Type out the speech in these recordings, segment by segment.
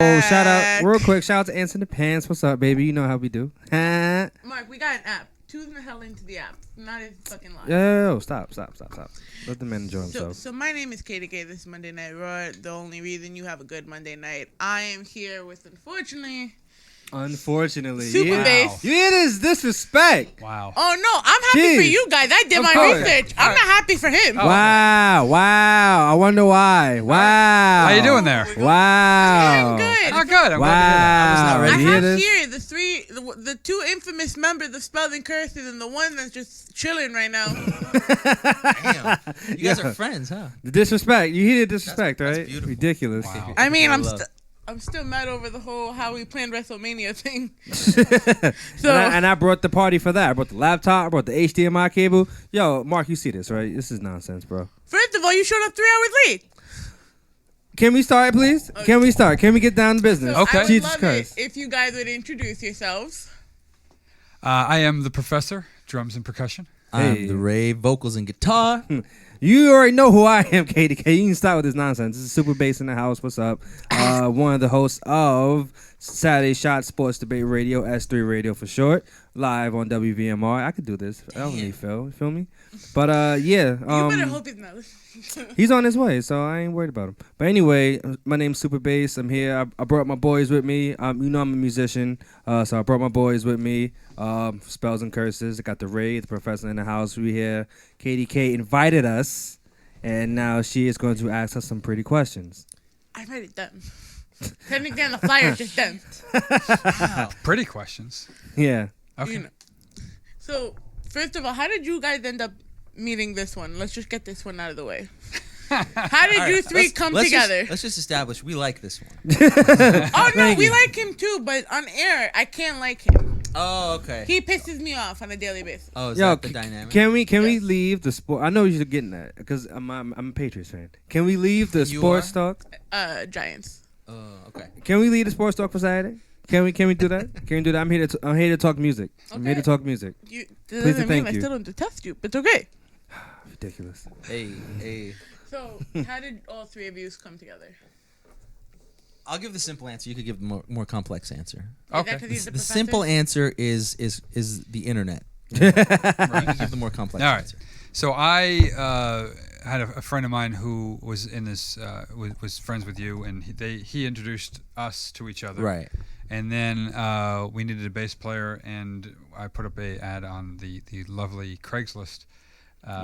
Oh, shout out real quick. Shout out to Ants in the Pants. What's up, baby? You know how we do. Mark, we got an app. Tune the hell into the app. Not a fucking lie. Yo, stop. Let the man enjoy himself. So my name is Katie K. This is Monday Night Raw. The only reason you have a good Monday night. I am here with, unfortunately, Super Bass. You hear this disrespect? Wow. Oh no, I'm happy for you guys. I did my research. I'm not happy for him. Oh. Wow. I wonder why. Wow. How you doing there? Wow. I'm good. Oh, good. I'm glad to hear that. I was not ready I to hear have this. here the two infamous members of Spelling Curses and the one that's just chilling right now. Damn. You guys are friends, huh? The disrespect. You hear the disrespect, that's right? beautiful. Ridiculous. Wow. I mean, I'm still mad over the whole how we planned WrestleMania thing. So and I brought the party for that. I brought the laptop. I brought the HDMI cable. Yo, Mark, you see this, right? This is nonsense, bro. first of all, you showed up 3 hours late. Can we start, please? Okay. Can we start? Can we get down to business? So Okay. I would Jesus love Christ. it if you guys would introduce yourselves. I am the professor, drums and percussion. Hey. I'm the Ray, vocals and guitar. You already know who I am, KDK. You can start with this nonsense. This is Super Bass in the house. What's up? One of the hosts of Saturday Shot Sports Debate Radio, S3 Radio for short, live on WVMR. I could do this. I don't need Phil. You feel me? But yeah. You better hope he's not listening. He's on his way, so I ain't worried about him. But anyway, my name's Super Bass. I'm here. I brought my boys with me. You know I'm a musician, so I brought my boys with me. Spells and Curses. I got the Ray, the professor in the house. We here. KDK invited us, and now she is going to ask us some pretty questions. I read it done. Then again, the flyer's just done. Wow. Pretty questions. Yeah. Okay. You know. So, first of all, how did you guys end up meeting this one? Let's just get this one out of the way. How did you three come together? Let's just establish we like this one. Oh, no, we like him too, but on air, I can't like him. Oh, okay. He pisses me off on a daily basis. Oh, is Yo, that the dynamic? can we Yes. leave the sport? I know you're getting that because I'm a Patriots fan. Can we leave the You sports are? talk? Giants. Oh, okay. Can we leave the sports talk for Saturday? Can we do that? Can we do that? I'm here to talk music. I'm here to talk music. That Please doesn't and mean thank I you. still don't detest you, but it's okay. Ridiculous. Hey. So, how did all three of you come together? I'll give the simple answer. You could give the more complex answer. Is that Okay. 'cause he's The professor? simple answer is the internet. You can give the more complex All right. answer. So I had a friend of mine who was in this was friends with you, and he introduced us to each other. Right. And then we needed a bass player, and I put up a ad on the lovely Craigslist.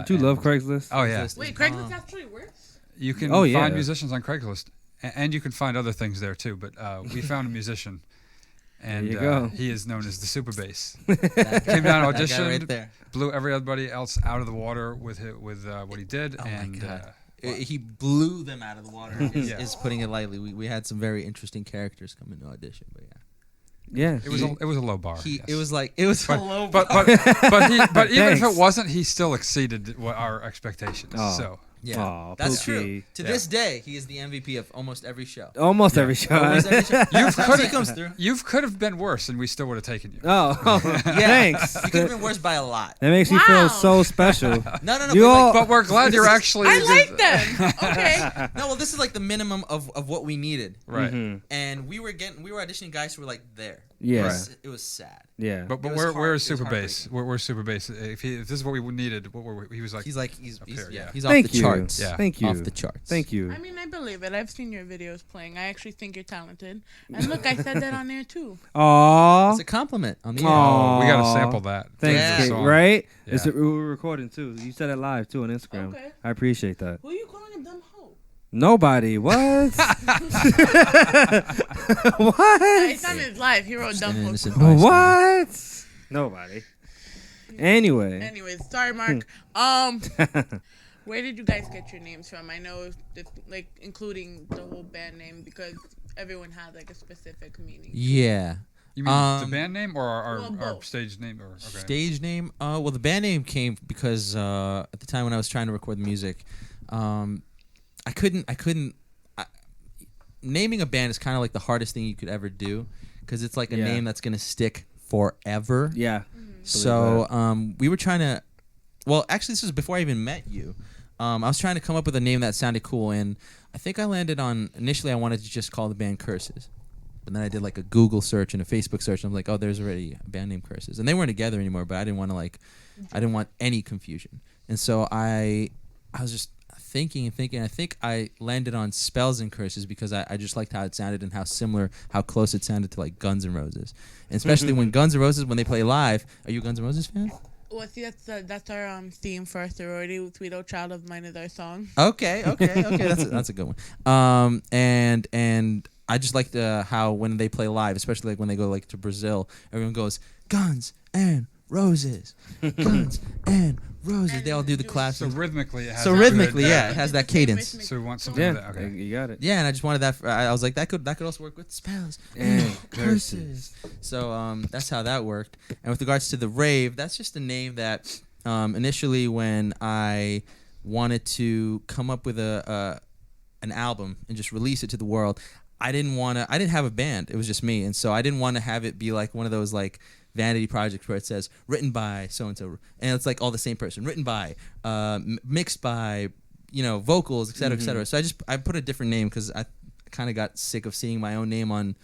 Do you love Craigslist? Oh yeah. Wait, Craigslist actually works? You can Oh, yeah. find musicians on Craigslist, and you can find other things there too. But we found a musician, and There you go. he is known as the Super Bass. That- Came down, that guy auditioned, right there. blew everybody else out of the water with what he did, Oh and my God. He blew them out of the water. Yeah. Is putting it lightly. We had some very interesting characters come into audition, but yeah. Yeah. it was a low bar. It yes. was a low. but even if Thanks. it wasn't, he still exceeded our expectations. Oh. So Yeah, Aw, that's Pookie. true. To Yeah. this day, he is the MVP of almost every show. Almost every show. Almost every show. You Sometimes he could comes through. could have been worse, and we still would have taken you. Oh, thanks. He could have been worse by a lot. That makes me Wow. feel so special. No. You but all- But we're glad you're actually. I like them. Okay. no, well, this is like the minimum of what we needed. Right. Mhm. And we were auditioning guys who were like there. Yeah. It was sad. Yeah. But It was we're hard- it was super bass. heartbreaking. We're super bass. If this is what we needed, he was like. He's up he's here, yeah. he's off Thank the you. charts. Yeah. Thank you. Off the charts. Thank you. I mean, I believe it. I've seen your videos playing. I actually think you're talented. And look, I said that on there too. Aw. It's a compliment on the Aw. Oh, we gotta sample that. Thanks, Yeah. Kate, Song. right? Yeah. We were recording too. You said it live too on Instagram. Okay. I appreciate that. Who are you calling a dumb hoe? Nobody. What? what? It's on his live. He wrote dumb An hoe. innocent bystander. What? Nobody. Anyway. Anyways, sorry, Mark. Where did you guys get your names from? I know, like, including the whole band name, because everyone had like a specific meaning. Yeah. You mean the Um, band name or our both. stage name? Or okay. Stage name? Well, the band name came because at the time when I was trying to record the music, I couldn't. Naming a band is kind of like the hardest thing you could ever do because it's like a Yeah. name that's gonna stick forever. Yeah. So we were trying to. Well, actually, this was before I even met you. I was trying to come up with a name that sounded cool, and I think I landed on. Initially, I wanted to just call the band Curses. But then I did like a Google search and a Facebook search, and I'm like, oh, there's already a band named Curses, and they weren't together anymore. But I didn't want to I didn't want any confusion, and so I was just thinking. I think I landed on Spells and Curses because I just liked how it sounded and how close it sounded to like Guns N' Roses, and especially when Guns N' Roses when they play live. Are you a Guns N' Roses fan? Well, see, that's our theme for our sorority. Sweet Old Child of Mine is our song. Okay. That's a good one. And I just liked how when they play live, especially like when they go like to Brazil, everyone goes Guns N' Roses, Guns N' Roses. They all do the classic. So rhythmically, it has it has that cadence. So we want something like Yeah, that. Okay. you got it. Yeah, and I just wanted that. I was like, that could also work with Spells And Curses. So that's how that worked. And with regards to the rave, that's just a name that initially when I wanted to come up with an album and just release it to the world, I didn't have a band. It was just me, and so I didn't want to have it be like one of those like vanity projects where it says written by so and so, and it's like all the same person, written by, mixed by, vocals, etc., etc. So I put a different name because I kind of got sick of seeing my own name on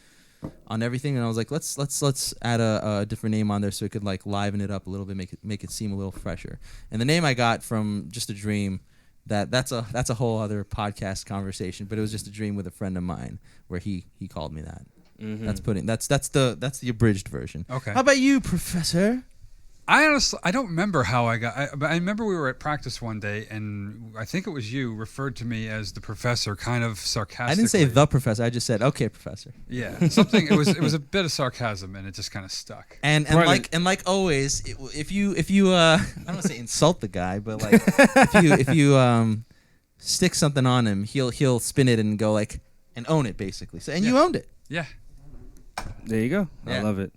everything, and I was like, let's add a different name on there so it could like liven it up a little bit, make it seem a little fresher. And the name I got from just a dream. That's a whole other podcast conversation, but it was just a dream with a friend of mine where he called me that. Mm-hmm. That's the abridged version. Okay. How about you, Professor? I don't remember how I got. But I remember we were at practice one day, and I think it was you referred to me as the professor, kind of sarcastically. I didn't say the professor. I just said, okay, Professor. Yeah, something. It was a bit of sarcasm, and it just kind of stuck. And like always, if you I don't want to say insult the guy, but like if you stick something on him, he'll spin it and go like and own it basically. So you owned it. Yeah. There you go. Yeah. I love it.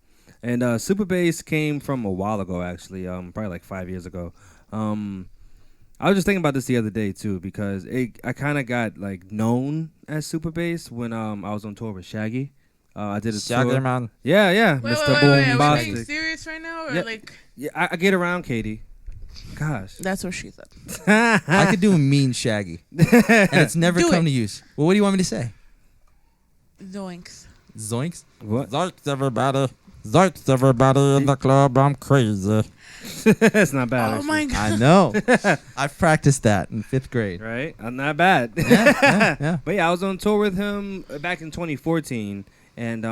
And Super Bass came from a while ago, actually, probably like 5 years ago. I was just thinking about this the other day too, because I kind of got like known as Super Bass when I was on tour with Shaggy. I did a tour. Man. Yeah, Wait, Mr. wait, Boom wait, are we being Bombastic. serious right now, or Yeah. like? Yeah, I get around, Katie. Gosh. That's what she said. I could do a mean Shaggy, and it's never Do come it. to use. Well, what do you want me to say? Zoinks. Zoinks. What? Zoinks, everybody. Zoinks, everybody in the club. I'm crazy. It's not bad. Oh actually. my god. I know. I've practiced that in 5th grade. Right? Not bad. Yeah. But yeah, I was on tour with him back in 2014, and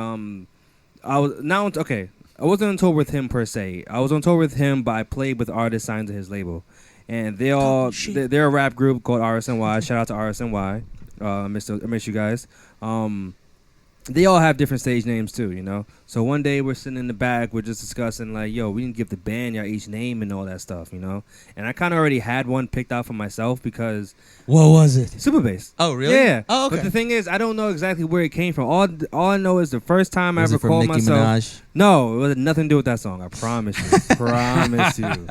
I was okay. I wasn't on tour with him per se. I was on tour with him, but I played with artists signed to his label, and they're a rap group called RSNY. Shout out to RSNY. I miss you guys. They all have different stage names too, you know. So one day we're sitting in the back, we're just discussing like, yo, we didn't give the band y'all each name and all that stuff, you know. And I kind of already had one picked out for myself because What was it? Super Bass. Oh, really? Yeah. Oh, okay. But the thing is, I don't know exactly where it came from. All I know is the first time I Was ever it from called Nicki myself. Minaj? No, it had nothing to do with that song. I promise you. Promise you.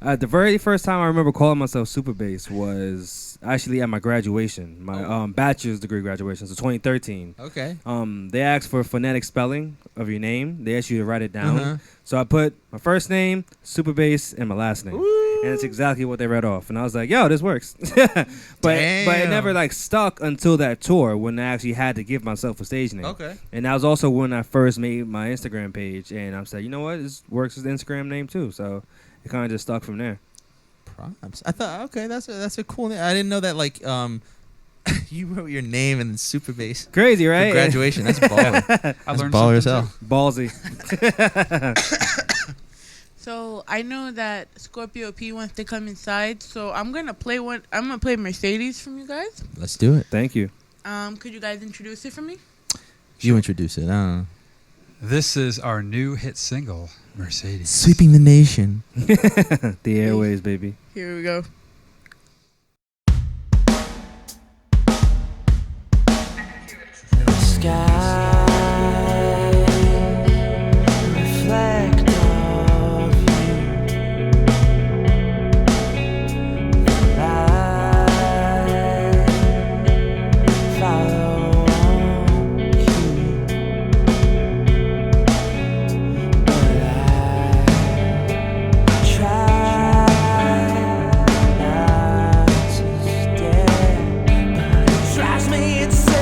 The very first time I remember calling myself Super Bass was actually at my graduation, my bachelor's degree graduation, so 2013. Okay. They asked for phonetic spelling of your name. They asked you to write it down. Uh-huh. So I put my first name, Super Bass, and my last name. And it's exactly what they read off. And I was like, yo, this works. but it never like stuck until that tour when I actually had to give myself a stage name. Okay. And that was also when I first made my Instagram page. And I said, you know what? This works as the Instagram name too. So it kind of just stuck from there. Props. I thought, okay, that's a cool name. I didn't know that like you wrote your name and then Super Bass. Crazy, right? For graduation. That's baller. I That's learned baller as something hell. too. Ballsy. So I know that Scorpio P wants to come inside, so I'm gonna play Mercedes from you guys. Let's do it. Thank you. Could you guys introduce it for me? You introduce it. I don't know. This is our new hit single, Mercedes. Sweeping the nation. The airways, baby. Here we go. Drives me insane.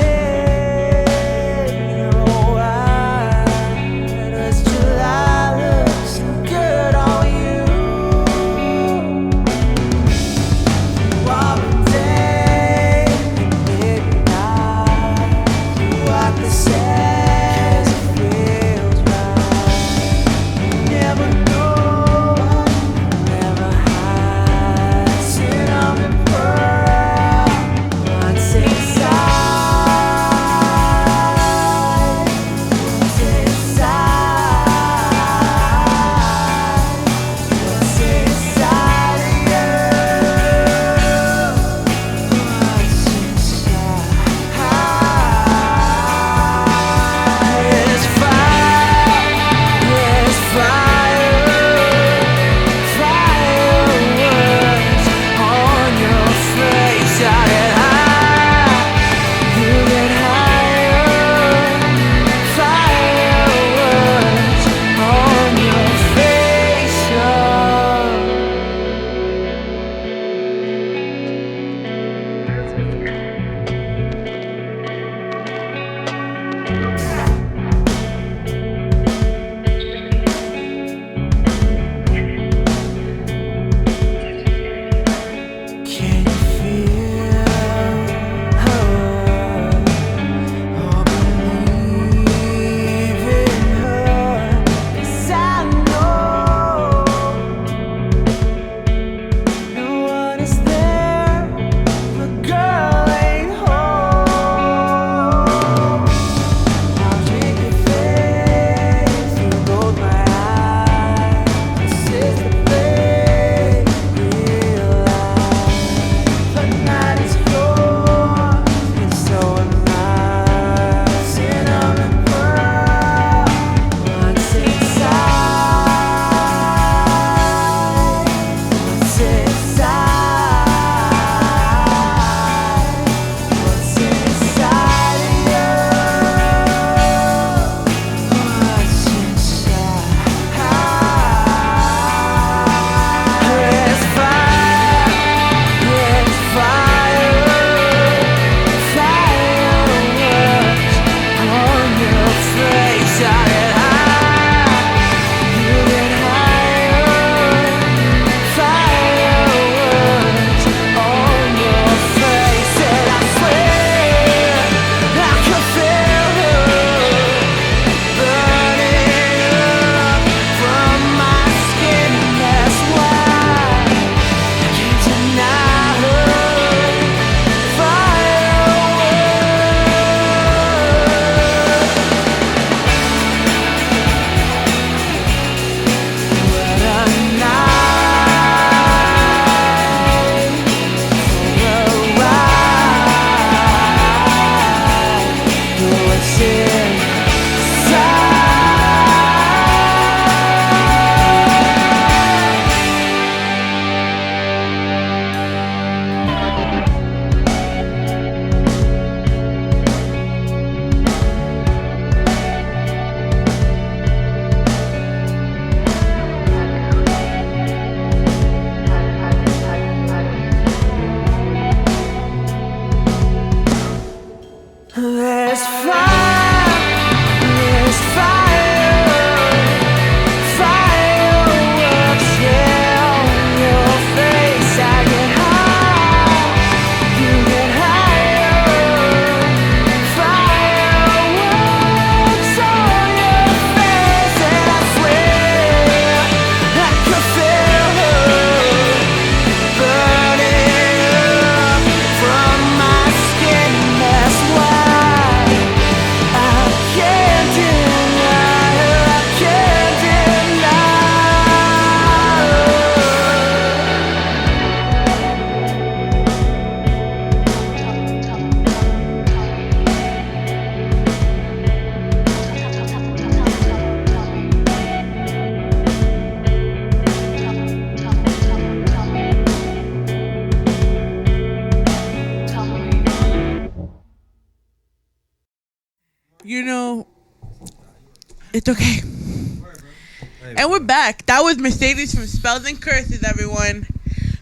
You know, it's okay. And we're back. That was Mercedes from Spells and Curses, everyone.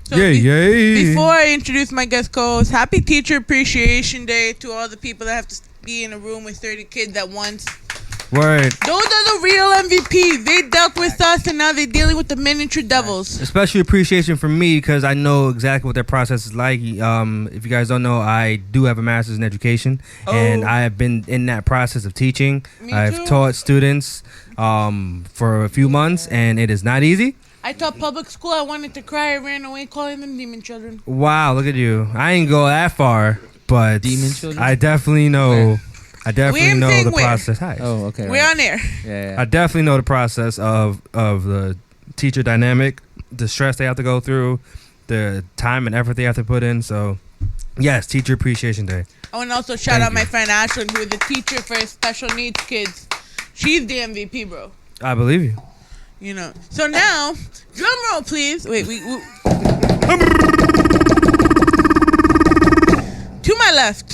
So before I introduce my guest co-host, happy Teacher Appreciation Day to all the people that have to be in a room with 30 kids at once. Word. Those are the real MVPs. They dealt with us, and now they're dealing with the miniature devils. Especially appreciation for me because I know exactly what their process is like. If you guys don't know, I do have a master's in education, and I have been in that process of teaching. I've taught students for a few months, and it is not easy. I taught public school. I wanted to cry. I ran away calling them demon children. Wow, look at you. I ain't go that far, but Demon children? I definitely know. I definitely know the where? process. Hi. Oh, okay. We're on air. Yeah. I definitely know the process of the teacher dynamic, the stress they have to go through, the time and effort they have to put in. So, yes, Teacher Appreciation Day. I want to also shout out my friend Ashlyn, who is a teacher for special needs kids. She's the MVP, bro. I believe you. You know. So now, drum roll, please. Wait, we to my left,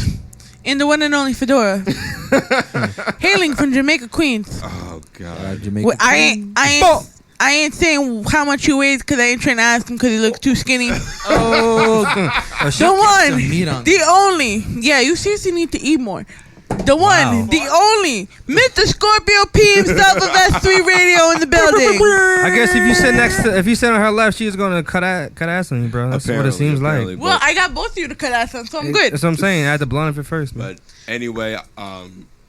in the one and only Fedora, hailing from Jamaica, Queens. Oh God, Jamaica. Well, I ain't saying how much he weighs because I ain't trying to ask him because he looks too skinny. Oh, The one, meat on the only. Yeah, you seriously need to eat more. The one, the only, Mr. Scorpio P himself of S3 Radio in the building. I guess if you sit on her left, she's gonna cut ass on you, bro. That's what it seems like. Well, I got both of you to cut ass on, so I'm good. That's what I'm saying. I had to blunt it first. Man. But anyway,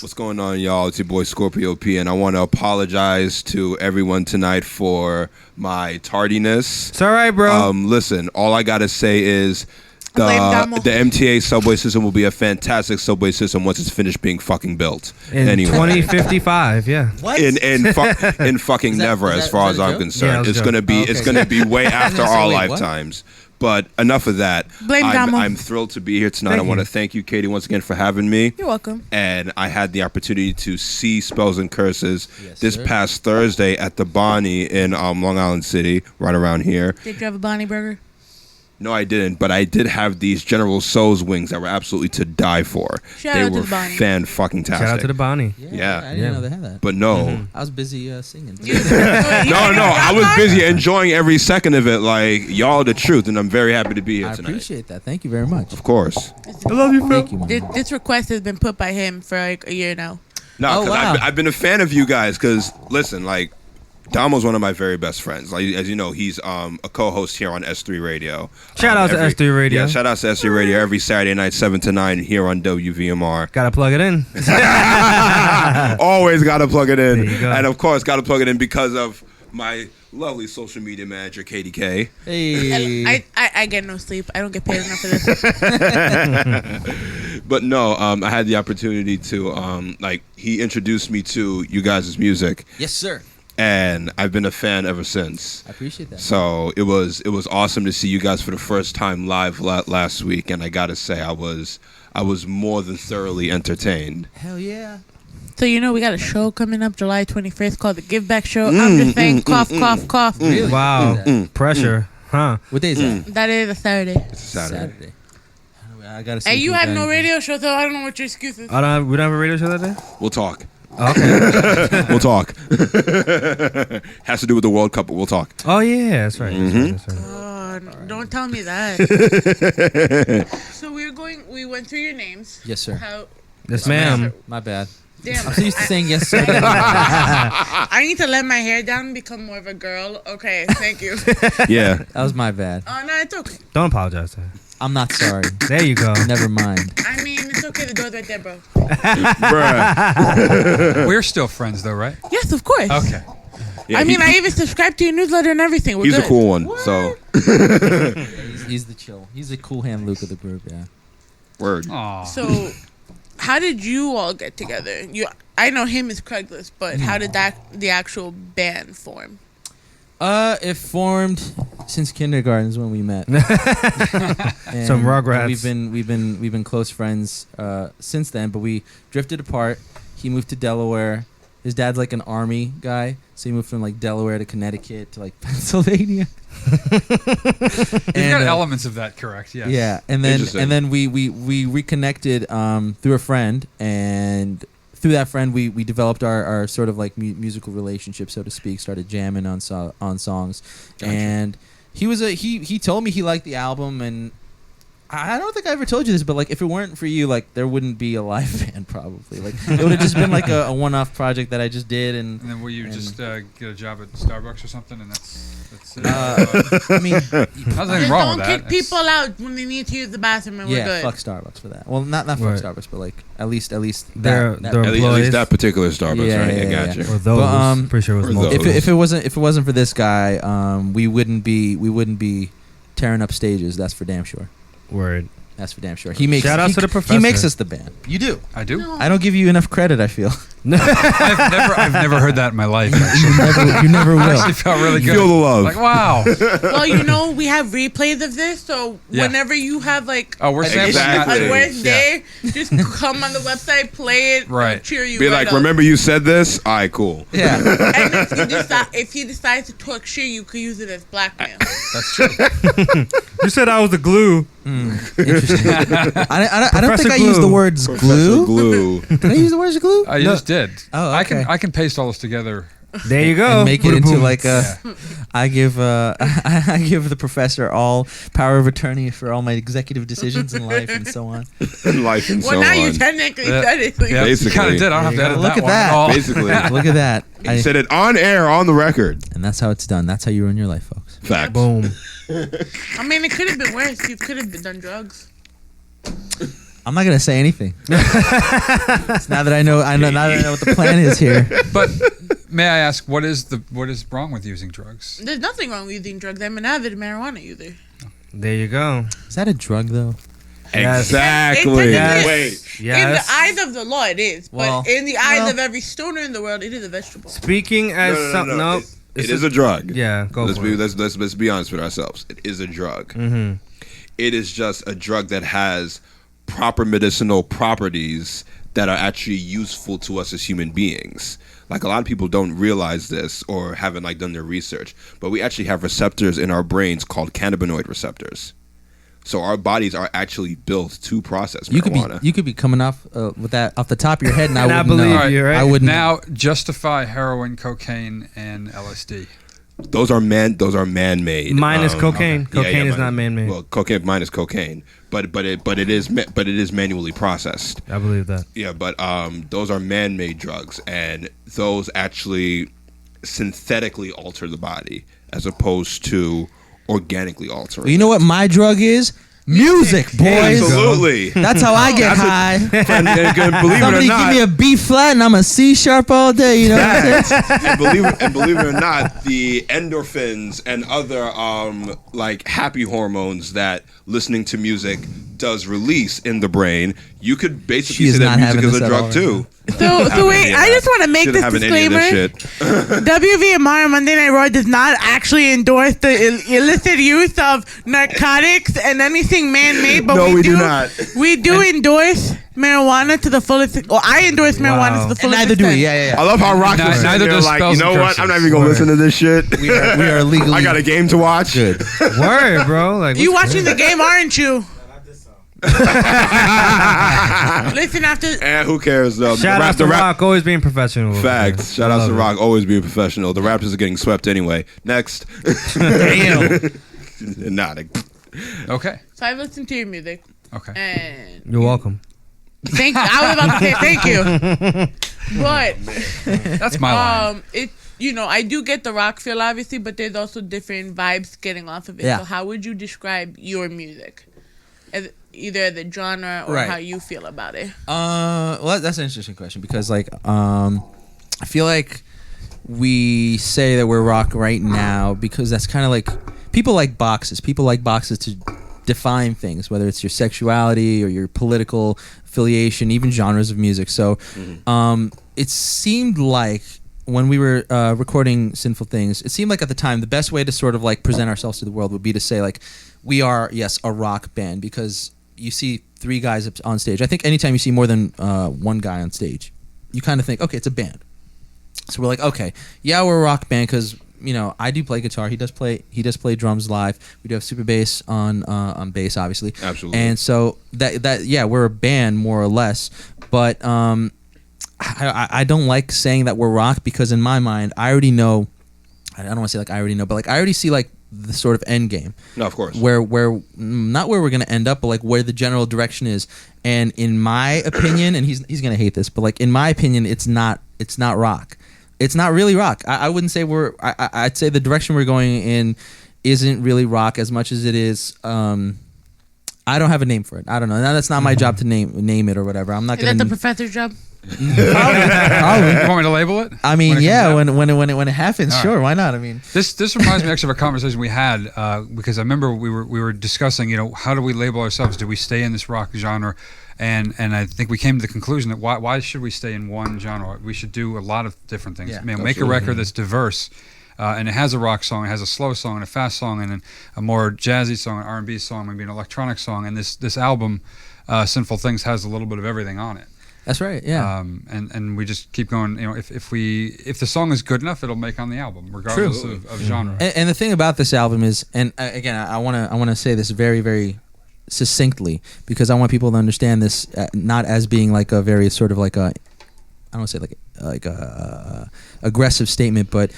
what's going on, y'all? It's your boy Scorpio P, and I want to apologize to everyone tonight for my tardiness. It's all right, bro. Listen, all I gotta say is the MTA subway system will be a fantastic subway system once it's finished being fucking built. In 2055, yeah. What? In fucking never, as far as I'm concerned. Yeah, it's gonna be way after our lifetimes. But enough of that. I'm thrilled to be here tonight. I want to thank you, Katie, once again for having me. You're welcome. And I had the opportunity to see Spells and Curses this past Thursday at the Bonnie in Long Island City, right around here. Did you have a Bonnie burger? No, I didn't, but I did have these General So's wings that were absolutely to die for. They were fan-fucking-tastic. Shout out to the Bonnie. Yeah. I didn't know they had that. But no. I was busy singing. No, I was busy enjoying every second of it. Like, y'all the truth, and I'm very happy to be here tonight. I appreciate that. Thank you very much. Of course. I love you, Phil. Thank you, man. This request has been put by him for like a year now. No, because I've been a fan of you guys, because, listen, like, Damo's one of my very best friends. Like, as you know, he's a co-host here on S3 Radio. Shout out to S3 Radio. Yeah, shout out to S3 Radio every Saturday night, 7 to 9 here on WVMR. Gotta plug it in. Always gotta plug it in. There you go. And of course, gotta plug it in because of my lovely social media manager, Katie K. Hey. I get no sleep. I don't get paid enough for this. But no, I had the opportunity to, he introduced me to you guys' music. Yes, sir. And I've been a fan ever since. I appreciate that. So it was awesome to see you guys for the first time live last week, and I gotta say I was more than thoroughly entertained. Hell yeah! So we got a show coming up July 21st called the Give Back Show. I'm just saying, cough, cough, cough. Really? Wow, pressure, huh? What day is that? That is a Saturday. It's a Saturday. I gotta see. And you have no radio show, so I don't know what your excuse is. We don't have a radio show that day. We'll talk. Okay. We'll talk. Has to do with the World Cup, but we'll talk. Oh yeah, that's right. Mm-hmm. That's right. Don't tell me that. So we went through your names. Yes, sir. Yes, ma'am. My bad. Damn. I'm so used to saying yes, sir. I need to let my hair down and become more of a girl. Okay, thank you. Yeah. That was my bad. Oh, no, it's okay. Don't apologize to her. I'm not sorry. There you go. Never mind. I mean, it's okay. The door's right there, bro. Bruh. We're still friends, though, right? Yes, of course. Okay. Yeah, I mean, I even subscribed to your newsletter and everything. He's a cool one. So. He's the chill. He's the cool hand Luke of the group. Yeah. Word. Aww. So, how did you all get together? I know him as Craigslist, but how did the actual band form? It formed since kindergarten is when we met. Some Rugrats. We've been close friends since then, but we drifted apart. He moved to Delaware. His dad's like an army guy, so he moved from like Delaware to Connecticut to like Pennsylvania. You've got elements of that correct, yes. Yeah, and then we reconnected through a friend, and through that friend we developed our sort of like musical relationship, so to speak. Started jamming on songs, gotcha. And he told me he liked the album, and I don't think I ever told you this, but like if it weren't for you, like there wouldn't be a live band probably. Like it would have just been like a one-off project that I just did. And then will you just get a job at Starbucks or something, and that's it? I mean, nothing wrong with that. Don't kick people out when they need to use the bathroom, and we're good. Fuck Starbucks for that. Well, not fuck Starbucks, but like at least their that at least that particular Starbucks, right? I got you. Or those. But, pretty sure it was multiple. If it wasn't for this guy, we wouldn't be tearing up stages. That's for damn sure. Word. That's for damn sure. Shout out to the professor. He makes us the band. You do. I do. No. I don't give you enough credit, I feel. I've never heard that in my life. You never will. I actually felt really good. Feel the love. Like, wow. Well, we have replays of this, so whenever you have like we're sampling a worst day, just come on the website, play it, right. Cheer you. Be like, remember you said this? All right, cool. Yeah. And if he decides to talk shit, you could use it as blackmail. That's true. You said I was the glue. Interesting. I don't think I Glue. used the words Professor glue. Glue. Did I use the words glue? You just did. Oh, okay. I can paste all this together There you go. And make it into like a. Yeah. I give the professor all power of attorney for all my executive decisions in life and so on. Life and Well, so now on. you technically Yeah. said it. Yeah, you Basically. kind of did. I don't have to edit Look that at one that. at all. Basically. Look at that. He said it on air, on the record. And that's how it's done. That's how you ruin your life, folks. Fact. Boom. I mean, it could have been worse. You could have done drugs. I'm not gonna say anything. Now that I know what the plan is here. But may I ask, what is wrong with using drugs? There's nothing wrong with using drugs. I'm an avid marijuana user. There you go. Is that a drug though? Yes. Exactly. Yes. Wait. In the Yes. eyes of the law, it is. Well, but in the eyes well. of every stoner in the world, it is a vegetable. Speaking as No. It is a drug. Yeah, go Let's for be it. let's be honest with ourselves. It is a drug. Mm-hmm. It is just a drug that has proper medicinal properties that are actually useful to us as human beings. Like, a lot of people don't realize this or haven't like done their research, but we actually have receptors in our brains called cannabinoid receptors. So our bodies are actually built to process marijuana. You could be coming off with that off the top of your head, and I And I wouldn't believe know. you, right? I wouldn't. Now justify heroin, cocaine, and LSD. Those are man-made. Minus cocaine. Yeah, Cocaine yeah, is not man-made. Well, cocaine minus cocaine, but it is manually processed. I believe that. Yeah, but those are man-made drugs, and those actually synthetically alter the body as opposed to organically altering. You know what my drug is? Music, boys. Absolutely. That's how I get high. And believe Somebody it or not, give me a B flat and I'm a C sharp all day. You know what I'm saying? and believe it or not, the endorphins and other like happy hormones that listening to music does release in the brain, you could basically She is say that not music having is a this at drug all too. So wait, I just want to make this Shouldn't have any of disclaimer. this shit. WVMR Monday Night Raw does not actually endorse the illicit use of narcotics and anything man-made, but No, we do not. We do endorse marijuana to the fullest. Well, I endorse marijuana to the And fullest neither do we. extent. I love how Rock was sitting Neither there does like, spells you know and what? I'm not curses. even gonna listen to this shit. We are legally. I got a game to watch. Good. Word, bro. Like, You what's watching the game, aren't you? Listen after. And who cares though? Shout out to Rock, always being professional. Facts. Shout out to Rock, always being professional. The Raptors are getting swept anyway. Next. Damn. Nah. Okay. So I listened to your music, Okay. and You're welcome. thank you. I was about to say thank you, but That's my line. I do get the rock feel obviously, but there's also different vibes getting off of it. Yeah. So how would you describe your music, as either the genre or Right. how you feel about it? Well, that's an interesting question because, like, I feel like we say that we're rock right now because that's kind of like people like boxes. People like boxes to define things, whether it's your sexuality or your political affiliation, even genres of music. So, it seemed like when we were recording Sinful Things, it seemed like at the time the best way to sort of like present ourselves to the world would be to say like we are, yes, a rock band, because you see three guys up on stage. I think anytime you see more than one guy on stage, you kind of think, okay, it's a band. So we're like, okay, yeah, we're a rock band because I do play guitar. He does play drums live. We do have super bass on bass, obviously. Absolutely. And so that yeah, we're a band more or less. But I don't like saying that we're rock because in my mind, I already know. I don't want to say like I already know, but like I already see like the sort of end game. No, of course. Where not where we're gonna end up, but like where the general direction is. And in my opinion, and he's gonna hate this, but like in my opinion, it's not rock. It's not really rock. I wouldn't say I'd say the direction we're going in isn't really rock as much as it is. I don't have a name for it. I don't know. Now that's not my job to name it or whatever. I'm not Is gonna. that the professor's job? Probably. You want me to label it? I mean, When it yeah. comes out? When it happens, All sure. right. Why not? I mean, This reminds me actually of a conversation we had because I remember we were discussing, how do we label ourselves? Do we stay in this rock genre? And I think we came to the conclusion that why should we stay in one genre? We should do a lot of different things. Yeah, make a record that's diverse, and it has a rock song, it has a slow song, and a fast song, and a more jazzy song, an R&B song, maybe an electronic song. And this album, Sinful Things, has a little bit of everything on it. that's right. Yeah. And we just keep going. If the song is good enough, it'll make on the album, regardless of genre. And the thing about this album is, and again, I wanna say this very, very succinctly because I want people to understand this not as being like a very sort of like a, I don't want to say like a aggressive statement, but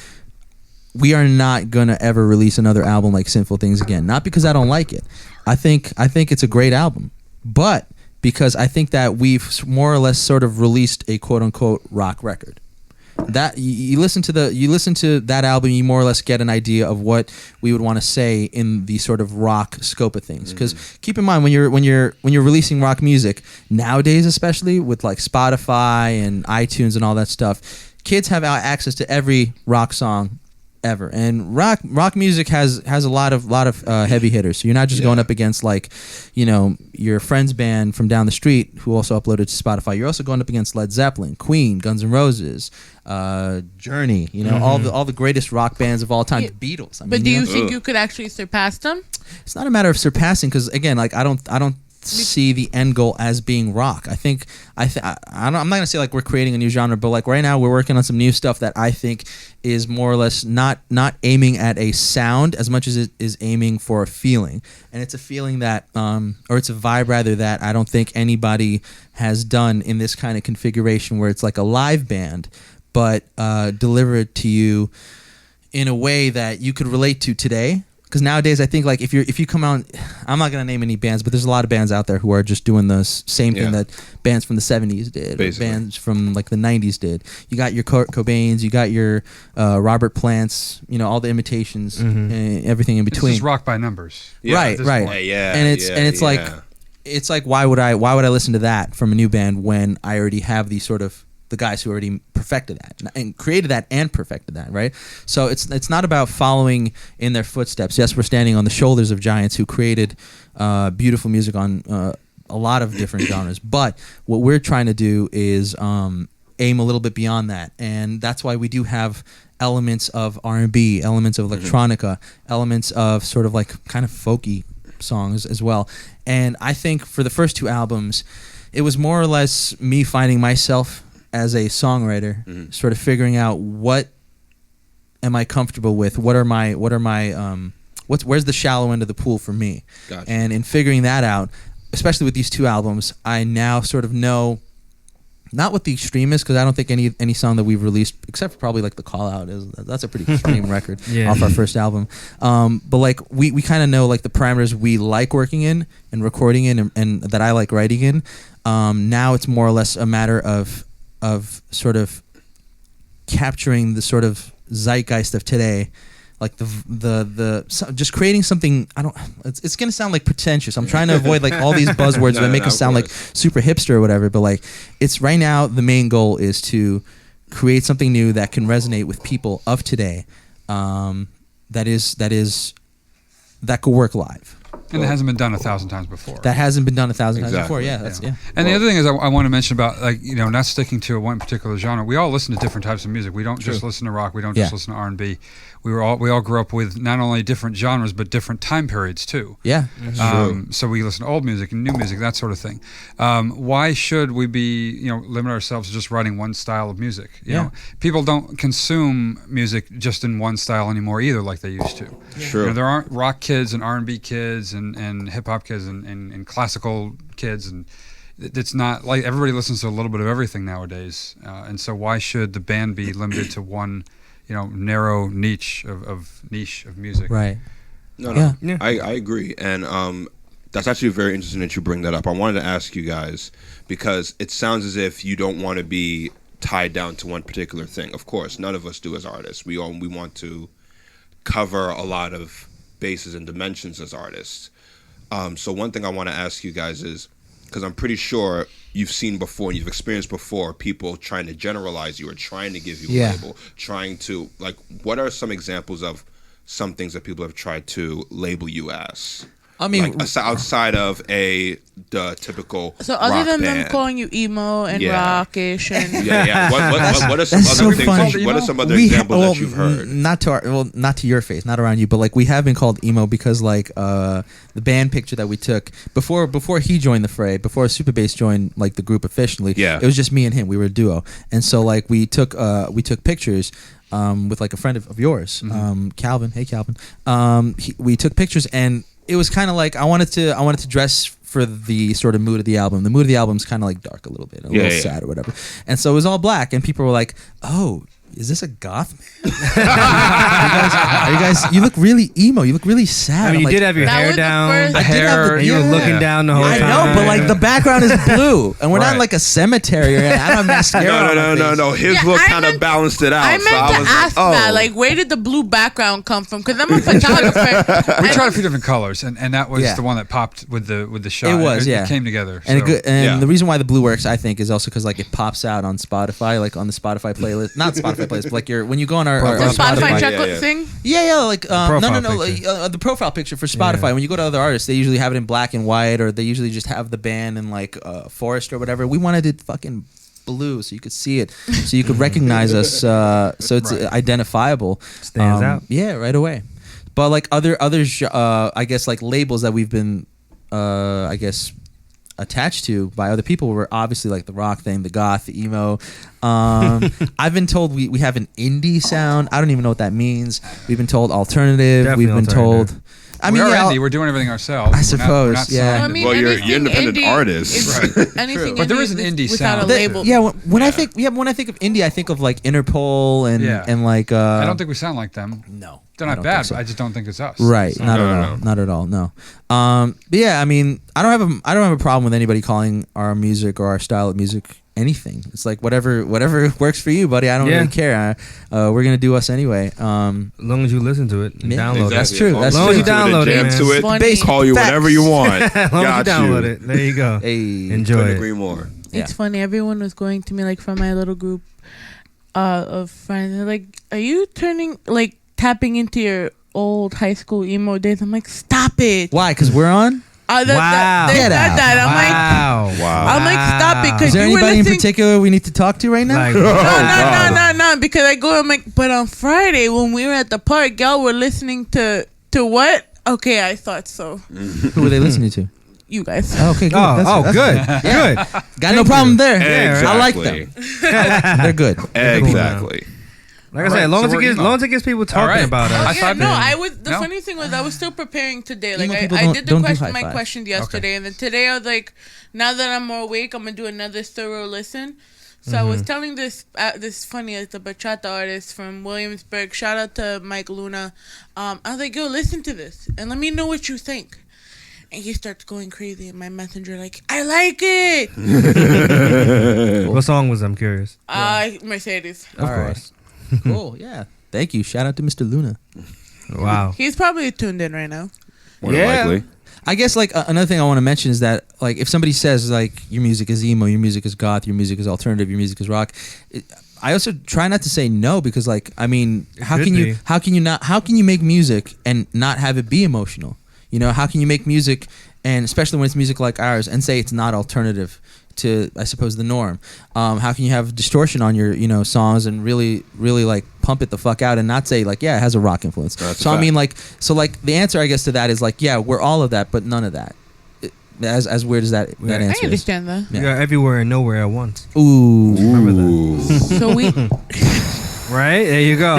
we are not gonna ever release another album like Sinful Things again. Not because I don't like it. I think it's a great album, but because I think that we've more or less sort of released a quote unquote rock record. That you listen to that album, you more or less get an idea of what we would want to say in the sort of rock scope of things. Because keep in mind, when you're releasing rock music nowadays, especially with like Spotify and iTunes and all that stuff, kids have access to every rock song ever, and rock music has a lot of heavy hitters. So you're not just going up against like, your friend's band from down the street who also uploaded to Spotify. You're also going up against Led Zeppelin, Queen, Guns N' Roses, Journey. All the greatest rock bands of all time. The Beatles. But do you think you could actually surpass them? It's not a matter of surpassing, because again, like I don't see the end goal as being rock. I'm not gonna say like we're creating a new genre, but like right now we're working on some new stuff that I think is more or less not aiming at a sound as much as it is aiming for a feeling, and it's a feeling that or it's a vibe rather that I don't think anybody has done in this kind of configuration, where it's like a live band but delivered to you in a way that you could relate to today. Because nowadays, I think like if you come out, I'm not gonna name any bands, but there's a lot of bands out there who are just doing the same thing that bands from the '70s did, or bands from like the '90s did. You got your Kurt Cobains, you got your Robert Plants, all the imitations, and everything in between. It's just rock by numbers, right? And it's like why would I listen to that from a new band when I already have these sort of the guys who already perfected that and created that and perfected that, right? So it's not about following in their footsteps. Yes, we're standing on the shoulders of giants who created beautiful music on a lot of different genres, but what we're trying to do is aim a little bit beyond that, and that's why we do have elements of R&B, elements of electronica, elements of sort of like kind of folky songs as well. And I think for the first two albums, it was more or less me finding myself as a songwriter, sort of figuring out what am I comfortable with, where's the shallow end of the pool for me. Gotcha. And in figuring that out, especially with these two albums, I now sort of know not what the extreme is, because I don't think any song that we've released, except for probably like the Call Out, that's a pretty extreme record off our first album. But like we kind of know like the parameters we like working in and recording in, and that I like writing in. Now it's more or less a matter of sort of capturing the sort of zeitgeist of today, like just creating something. It's gonna sound like pretentious. I'm trying to avoid like all these buzzwords that make us sound like super hipster or whatever. But like, it's right now the main goal is to create something new that can resonate with people of today. That could work live. And it hasn't been done 1,000 times before. That hasn't been done 1,000 times before. Yeah, And the other thing is, I want to mention about like not sticking to one particular genre. We all listen to different types of music. We don't just listen to rock. We don't just listen to R&B. We all grew up with not only different genres but different time periods too. Yeah. So we listen to old music and new music, that sort of thing. Why should we be limit ourselves to just writing one style of music? You know, people don't consume music just in one style anymore either, like they used to. Sure. There aren't rock kids and R&B kids and hip hop kids and classical kids, and it's not like everybody listens to a little bit of everything nowadays. And so why should the band be limited to one narrow niche of music? Right. No. Yeah. I agree. And that's actually very interesting that you bring that up. I wanted to ask you guys, because it sounds as if you don't want to be tied down to one particular thing. Of course, none of us do as artists. We want to cover a lot of bases and dimensions as artists. So one thing I want to ask you guys is, because I'm pretty sure you've seen before and you've experienced before people trying to generalize you or trying to give you a label, trying to, like, what are some examples of some things that people have tried to label you as? I mean, like, outside of the typical so other rock than band. them calling you emo and rockish and what are some other so things? What are some other examples that you've heard? Not to your face, not around you, but like we have been called emo because like the band picture that we took before he joined the fray, before Super Bass joined like the group officially. It was just me and him. We were a duo, and so like we took pictures. With like a friend of yours, Calvin. Hey, Calvin. We took pictures, and it was kind of like I wanted to dress for the sort of mood of the album. The mood of the album is kind of like dark a little bit, a little sad or whatever. And so it was all black, and people were like, "Oh, is this a goth man? Are you guys? You look really emo. You look really sad. I mean, I'm you like, did have your That hair was the down. first- The I did have hair. And you were looking down the whole I time. know, but like the background is blue, and we're not Right. in like a cemetery. Or I don't have mascara. on my face. No. His Yeah, look I kind of meant- balanced it out. I so meant I to was ask like, oh. that. Like, where did the blue background come from? Because I'm a photographer. We and- tried a few different colors, and that was Yeah. the one that popped with the shot. It was, yeah. It came together. And, so. the reason why the blue works, I think, is also because like it pops out on Spotify, like on the Spotify playlist. Not Spotify playlist, but like when you go on our The Spotify Yeah, check yeah. thing. Yeah, like no, profile like, picture. the profile picture for Spotify. Yeah. When you go to other artists, they usually have it in black and white, or they usually just have the band in like forest or whatever. We wanted it fucking blue, so you could see it, so you could recognize us, so it's identifiable. Stands out. Yeah, right away. But like other I guess like labels that we've been, I guess, attached to by other people were obviously like the rock thing, the goth, the emo. I've been told we have an indie sound. I don't even know what that means. We've been told alternative. Definitely We've been alternative. told. I mean, we are yeah, indie. We're doing everything ourselves. I We're suppose, not yeah. I signed. mean, Well, you're anything independent indie artists. is- Right. Anything But there indie is an is indie without sound. a label. Yeah, when I think of indie, I think of like Interpol and Yeah. and like. I don't think we sound like them. no. They're I not don't bad, think so. but I just don't think it's us. Right, So- not No, at no, all, no. not at all, no. But yeah, I mean, I don't have a problem with anybody calling our music or our style of music anything. It's like whatever works for you, buddy. I don't Yeah. really care. We're gonna do us anyway. As long as you listen to it and Yeah, download Exactly. That's true, As that's long true. as you download Jam it, to man. it. Funny. Base- Call you Facts. whatever you want. it. As long as you Got download you. it. There you go. Hey, Enjoy Couldn't it. agree more. Yeah. It's funny. Everyone was going to me like from my little group of friends. They're like, "Are you tapping into your old high school emo days?" I'm like, "Stop it!" Why? Because we're on. Wow. They Get said out. that. I'm Wow. I'm like, stop it, 'cause Is there you were anybody in listening- particular we need to talk to right now? Like, like, no. Because I go, I'm like, but on Friday when we were at the park, y'all were listening to what? Okay, I thought so. Who were they listening to? You guys. Oh, okay, good. oh, good. Good. Got no problem there. Exactly. I like them. They're good. Exactly. Like I said, as long as it gets people talking right. about us. High Yeah, five no, then. I was. The No? funny thing was, I was still preparing today. Like Emo people I did don't do my high questions yesterday, and then today I was like, now that I'm more awake, I'm gonna do another thorough listen. So I was telling this funny as the bachata artist from Williamsburg. Shout out to Mike Luna. I was like, yo, listen to this and let me know what you think. And he starts going crazy in my messenger, like, I like it. What song was it? I'm curious. Mercedes. Of All right. course. Cool. Yeah. Thank you. Shout out to Mr. Luna. Wow. He's probably tuned in right now. More than Yeah. likely. I guess like another thing I want to mention is that like if somebody says like your music is emo, your music is goth, your music is alternative, your music is rock, I also try not to say no because like I mean how could can be. you make music and not have it be emotional? You know, how can you make music and especially when it's music like ours and say it's not alternative to I suppose the norm? How can you have distortion on your songs and really like pump it the fuck out and not say like yeah it has a rock influence? That's a So I fact. mean like the answer I guess to that is like yeah we're all of that but none of that. As weird as that Yeah. I answer is. understand that. You got everywhere and nowhere at once. Ooh. Remember that. Ooh. So we Right? There you go.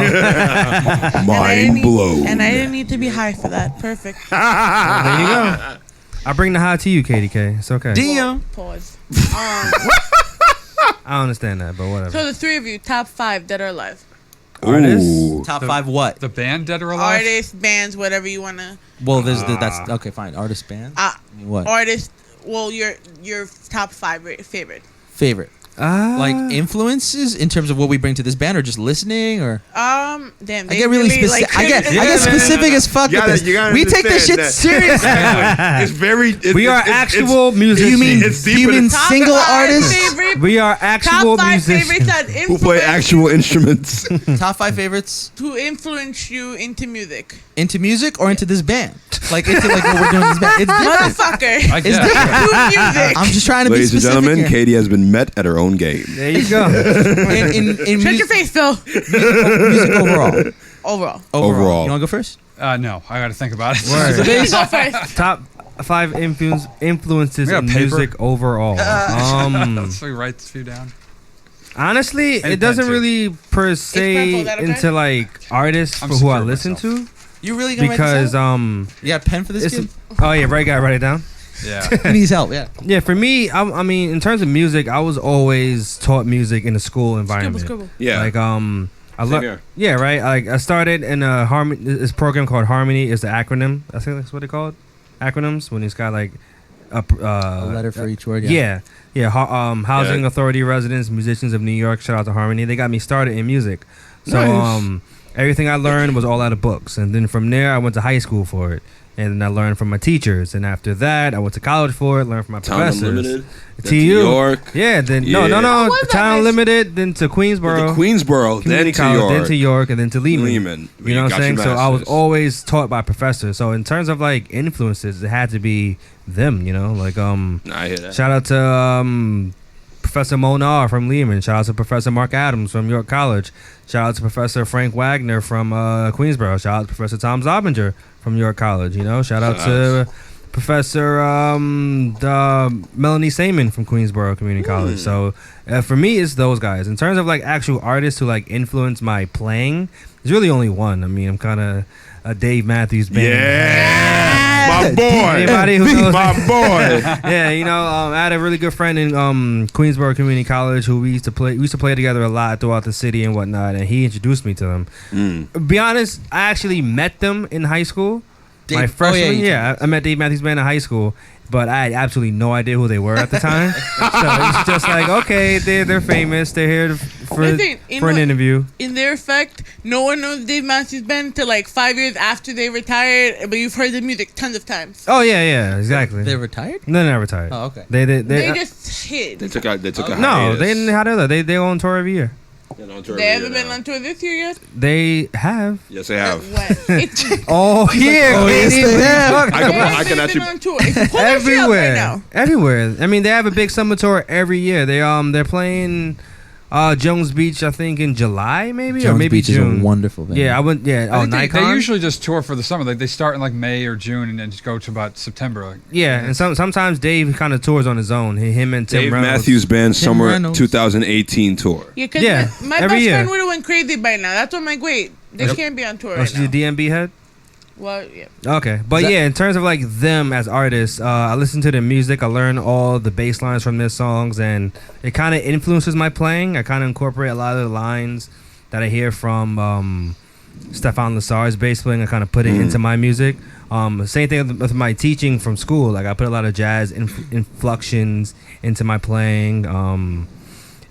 Mind blown. And I didn't need to be high for that. Perfect. There you go. I bring the high to you, KDK. It's okay. Damn. Pause. I don't understand that, but whatever. So the three of you, top 5 dead or alive. Artists? Ooh. Top 5 what? The band Dead or Alive? Artists, bands, whatever you wanna. Well, that's okay. Fine. Artist band. What? Artists. Well, your top 5 favorite. Favorite. Like influences in terms of what we bring to this band, or just listening, or Damn. I They get really specific. like, I get Yeah, specific as fuck You with gotta- this. you gotta We take this shit understand seriously. It's very. we are actual Do musicians. you mean It's do you deeper mean than- Top single 5 artists? Favorite, we are top actual 5 favorites musicians. that who influence play actual instruments. Top 5 favorites who influence you into music. into music or into this band? Like into like what we're doing in this band. It's different. Motherfucker. I It's guess. different. Who music. I'm just trying to Ladies be and specific gentlemen, here. Katie has been met at her own game. There you go. In Shut your face, Phil. music overall. Overall. Overall. You want to go first? No, I got to think about it. Word. You go first. Top 5 influences We got in paper? music overall. Let's write a few down. Honestly, And it doesn't pen, too. really per purple, se is that okay? into like artists I'm for who I secure listen myself. to You really gonna because you got a pen for this it's kid? oh yeah right, gotta write it down. Yeah. He needs help. Yeah. Yeah, for me, I mean, in terms of music, I was always taught music in a school environment. Scribble. Yeah. Like Same here. Yeah, right. I started in a this program called Harmony. Is the acronym? I think that's what they call it. Acronyms when it's got like A letter for each word. Housing Authority residents, musicians of New York. Shout out to Harmony. They got me started in music. So Nice. Everything I learned was all out of books, and then from there I went to high school for it, and I learned from my teachers. And after that, I went to college for it, learned from my Town professors. Unlimited. TU. Then to York. Yeah. Then Yeah. no. How was that Town nice? Unlimited. Then to Queensboro. To Queensboro, then Community to college, York. then to York, and then to Lehman. You know what I'm saying? So I was always taught by professors. So in terms of like influences, it had to be them. You know, like I hear that. shout out to Professor Monar from Lehman. Shout out to Professor Mark Adams from York College. Shout out to Professor Frank Wagner from Queensboro. Shout out to Professor Tom Zobinger from York College. You know, shout out to Professor Melanie Saman from Queensboro Community College. So for me, it's those guys. In terms of like actual artists who like influence my playing, there's really only one. I mean, I'm kind of a Dave Matthews Band. Yeah, my boy. Anybody who knows my boy. yeah, you know, I had a really good friend in Queensboro Community College who we used to play together a lot throughout the city and whatnot, and he introduced me to them. Be honest, I actually met them in high school. My freshman, I met Dave Matthews Band in high school, but I had absolutely no idea who they were at the time. So it's just like, okay, they're famous. They're here for an interview. In their effect, no one knows Dave Matthews Band until like 5 years after they retired, but you've heard the music tons of times. Oh yeah, exactly. They retired? No, they're not retired. Oh, okay. They just hid. They took a no, hiatus. they didn't have to. They go on tour every year. They haven't been on tour this year yet? They have. Yes, they have. When? Oh yeah, yes, they have. I can actually. On tour. Pull that shit up right now. Everywhere. I mean, they have a big summer tour every year. They're playing Jones Beach, I think, in July, maybe, Jones or maybe Beach June. is a wonderful venue. Yeah, I went. Yeah, I think Nikon. they usually just tour for the summer. Like they start in like May or June and then just go to about September. Like, Yeah, and sometimes Dave kind of tours on his own. Him and Tim Dave Reynolds. Matthews Band Summer Reynolds. 2018 tour. Yeah, because Yeah, my every best year. friend would have went crazy by now. That's what I'm like, wait, they can't be on tour Oh, right she's now. a DMB head. Well, yeah. Okay, but yeah, in terms of like them as artists, I listen to their music. I learn all the bass lines from their songs, and it kind of influences my playing. I kind of incorporate a lot of the lines that I hear from Stefan Lassar's bass playing. I kind of put it into my music. Same thing with my teaching from school. Like I put a lot of jazz inflections into my playing.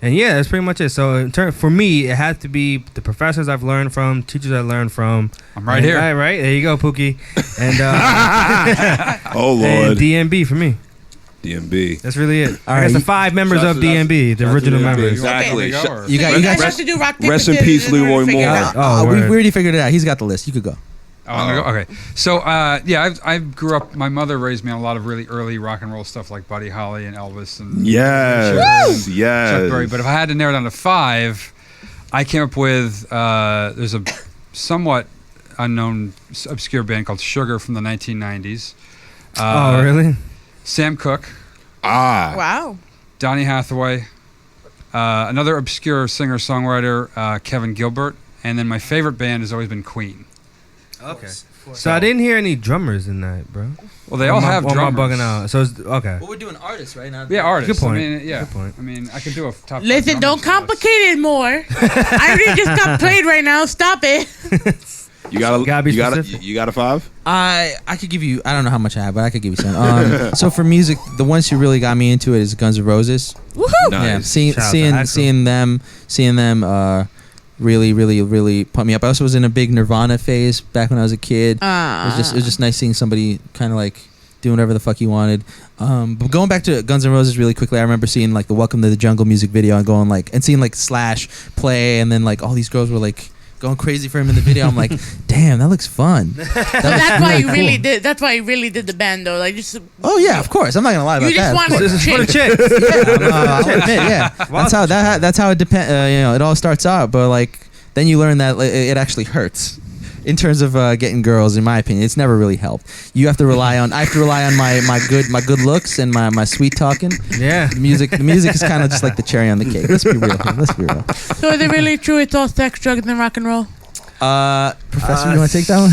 And yeah, that's pretty much it. So for me, it had to be the professors I've learned from, teachers I learned from. I'm right here. Right, there you go, Pookie. And Oh Lord, and DMB for me. DMB. That's really it. All I right, guess the you- 5 members Shout of to that- DMB, the shout to original DMB. members. Exactly. Okay. Sh- You So guys have to do rock, paper, rest in scissors peace, in order to Leroy figure it Moore. out. Oh, we word. already figured it out. He's got the list. You could go. Oh, I'm gonna go. Okay, so I grew up. My mother raised me on a lot of really early rock and roll stuff like Buddy Holly and Elvis and Yes, Chuck Berry. yes. But if I had to narrow it down to 5, I came up with there's a somewhat unknown obscure band called Sugar from the 1990s. Oh, really? Sam Cooke, Wow. Donny Hathaway, another obscure singer-songwriter, Kevin Gilbert, and then my favorite band has always been Queen. Okay. So I didn't hear any drummers in that, bro. Well, they all have Or am I drummers. bugging out? So it's okay. Well, we're doing artists right now. Yeah, artists. Good point. I mean, yeah. Good point. I mean, I could do a top. Listen, 5 don't drummers list. complicate it more. I already just got played right now. Stop it. You got Gotta be you got specific. you got a 5? I could give you. I don't know how much I have, but I could give you some. So for music, the ones who really got me into it is Guns N' Roses. Woohoo! Yeah, Nice. seeing Shout out to seeing Axl. seeing them really pumped me up. I also was in a big Nirvana phase back when I was a kid. It was just nice seeing somebody kind of like doing whatever the fuck he wanted. But going back to Guns N' Roses really quickly, I remember seeing like the Welcome to the Jungle music video and going like and seeing like Slash play, and then like all these girls were like going crazy for him in the video. I'm like, damn, that looks fun. That's why you really did. That's why you really did the band, though. Like, just Oh yeah, of course. I'm not gonna lie about you just that. wanted This is for the chick. chicks. I'll admit, yeah. That's how it depends. It all starts out, but like then you learn that it actually hurts. In terms of getting girls, in my opinion, it's never really helped. I have to rely on my good looks and my sweet talking. Yeah. The music is kind of just like the cherry on the cake. Let's be real. Let's be real. So is it really true? It's all sex, drugs, and rock and roll. Professor, you want to take that one?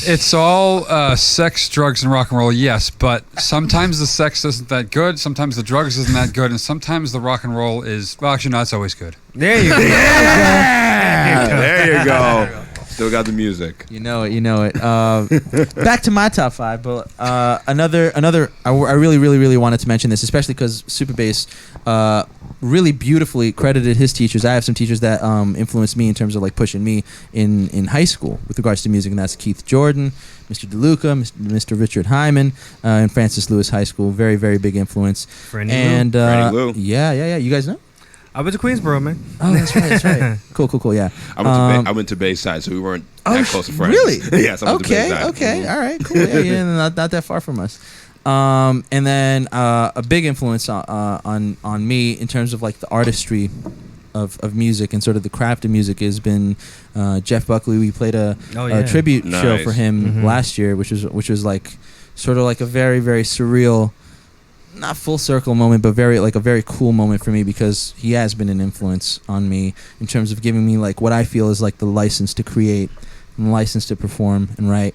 It's all sex, drugs, and rock and roll, yes. But sometimes the sex isn't that good. Sometimes the drugs isn't that good, and sometimes the rock and roll is. Well, actually, no, it's always good. There you go. There Still got the music. You know it. Back to my top 5, but another. I really wanted to mention this, especially because Super Bass really beautifully credited his teachers. I have some teachers that influenced me in terms of like pushing me in high school with regards to music, and that's Keith Jordan, Mr. DeLuca, Mr. Richard Hyman, and Francis Lewis High School. Very, very big influence. Franny Lou. Yeah. You guys know? I went to Queensboro, man. Oh, that's right. Cool. Yeah. I went to Bayside, so we weren't that close to friends. Really? Yes. I went to Bayside. Okay. All right. Cool. Yeah. Not that far from us. And then a big influence on me in terms of like the artistry of music and sort of the craft of music has been Jeff Buckley. We played a tribute show for him last year, which was like sort of like a very, very surreal, not full circle moment, but a very cool moment for me, because he has been an influence on me in terms of giving me like what I feel is like the license to create and the license to perform and write.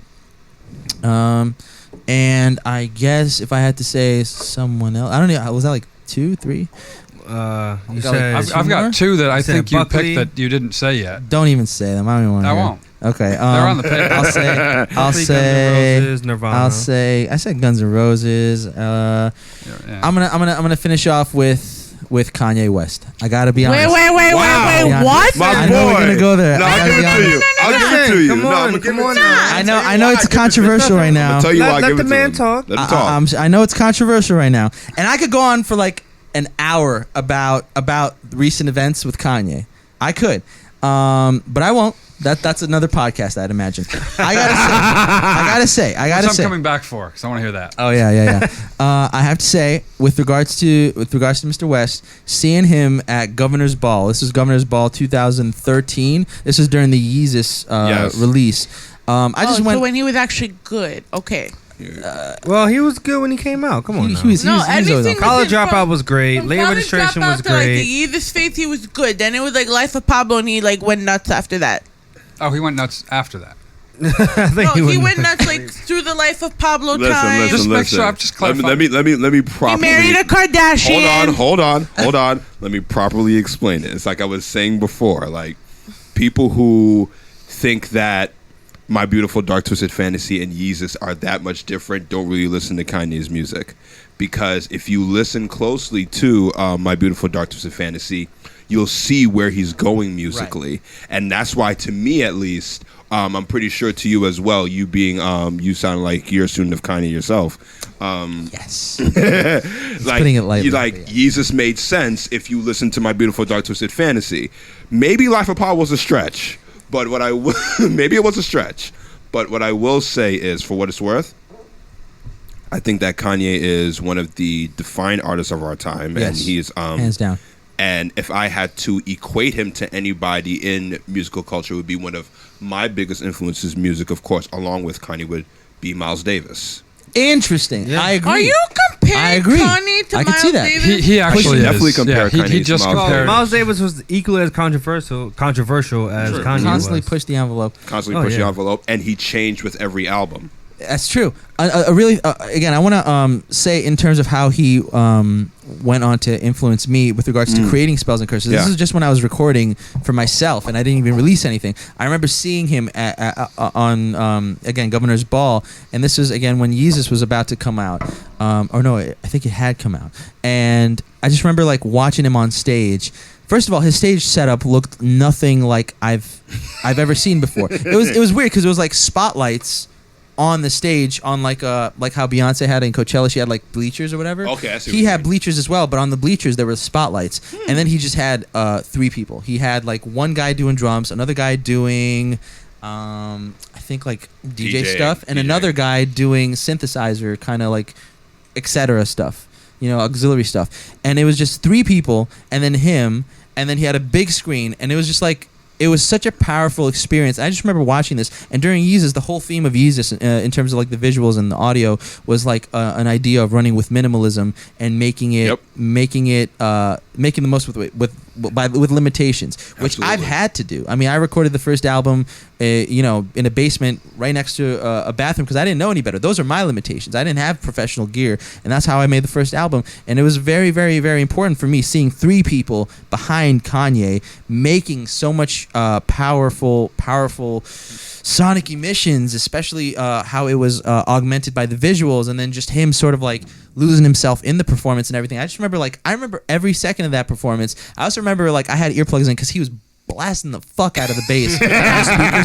And I guess if I had to say someone else, I don't know, was that like 2, 3? You said I've got 2 that I think you Buckley. picked that you didn't say yet. Don't even say them. I don't even want to. I won't. Okay. They're on the paper. I'll say. Guns N' Roses, Nirvana. I said Guns N' Roses. Yeah. I'm gonna finish off with Kanye West. I gotta be honest. Wait, what? My I boy. know we're gonna go there. No, I I'll gotta give be it to honest. you. I'll give it to you. Come No, I'm on, gonna give come it on to you. now. I know it's controversial right now. I'll tell you why. Let Give the it to man him. talk. Let him talk. I know it's controversial right now, and I could go on for like an hour about recent events with Kanye. I could, but I won't. That's another podcast, I'd imagine. I gotta say. That's what I'm coming back for, because I want to hear that. Oh yeah. I have to say, with regards to Mr. West, seeing him at Governor's Ball. This was Governor's Ball 2013. This was during the Yeezus release. I just went. So when he was actually good. Okay. Well, he was good when he came out. Come on, He was always anything on. College from- Dropout was great. from Late College Registration Dropout was to, like, great. the Yeezus Faith, he was good. Then it was like Life of Pablo, and he like went nuts after that. Oh, he went nuts after that. I think No, he went nuts like through the Life of Pablo time. Just make sure I'm just clarifying. Let me He properly. married a Kardashian. Hold on. Let me properly explain it. It's like I was saying before. Like, people who think that My Beautiful Dark Twisted Fantasy and Yeezus are that much different don't really listen to Kanye's music, because if you listen closely to My Beautiful Dark Twisted Fantasy, you'll see where he's going musically, and that's why, to me at least, I'm pretty sure to you as well, you being you sound like you're a student of Kanye yourself. Yes. Like, putting it lightly, Yeezus made sense if you listen to My Beautiful Dark Twisted Fantasy. Maybe Life of Pablo was a stretch, but maybe it was a stretch. But what I will say is, for what it's worth, I think that Kanye is one of the defined artists of our time, and he is hands down. And if I had to equate him to anybody in musical culture, it would be one of my biggest influences. Music, of course, along with Kanye, would be Miles Davis. Interesting. Yeah. I agree. Are you comparing I agree. Kanye to I could Miles see that. Davis? He actually Definitely is. compare He Kanye just to Miles compared. Miles Davis was equally as controversial as Kanye Constantly was. push the envelope. Constantly push the envelope, and he changed with every album. That's true. Really, again, I want to say in terms of how he went on to influence me with regards to creating Spells and Curses. This is just when I was recording for myself, and I didn't even release anything. I remember seeing him on again, Governor's Ball, and this was again when Yeezus was about to come out, or no, I think it had come out, and I just remember like watching him on stage. First of all, his stage setup looked nothing like I've ever seen before. It was weird because it was like spotlights on the stage, on like how Beyonce had in Coachella. She had like bleachers or whatever. Okay, I see. He had bleachers as well, but on the bleachers there were spotlights, and then he just had 3 people. He had like one guy doing drums, another guy doing I think like DJ stuff, and another guy doing synthesizer kind of like etc. stuff, auxiliary stuff. And it was just 3 people, and then him, and then he had a big screen, and it was just like, it was such a powerful experience. I just remember watching this, and during Yeezus, the whole theme of Yeezus, in terms of like the visuals and the audio, was like an idea of running with minimalism and making the most with with limitations, which I've Absolutely. had to do. I mean, I recorded the first album, in a basement right next to a bathroom because I didn't know any better. Those are my limitations. I didn't have professional gear, and that's how I made the first album. And it was very, very, very important for me seeing 3 people behind Kanye making so much powerful sonic emissions, especially how it was augmented by the visuals, and then just him sort of like losing himself in the performance and everything. I just remember I remember every second of that performance. I also remember I had earplugs in because he was blasting the fuck out of the bass.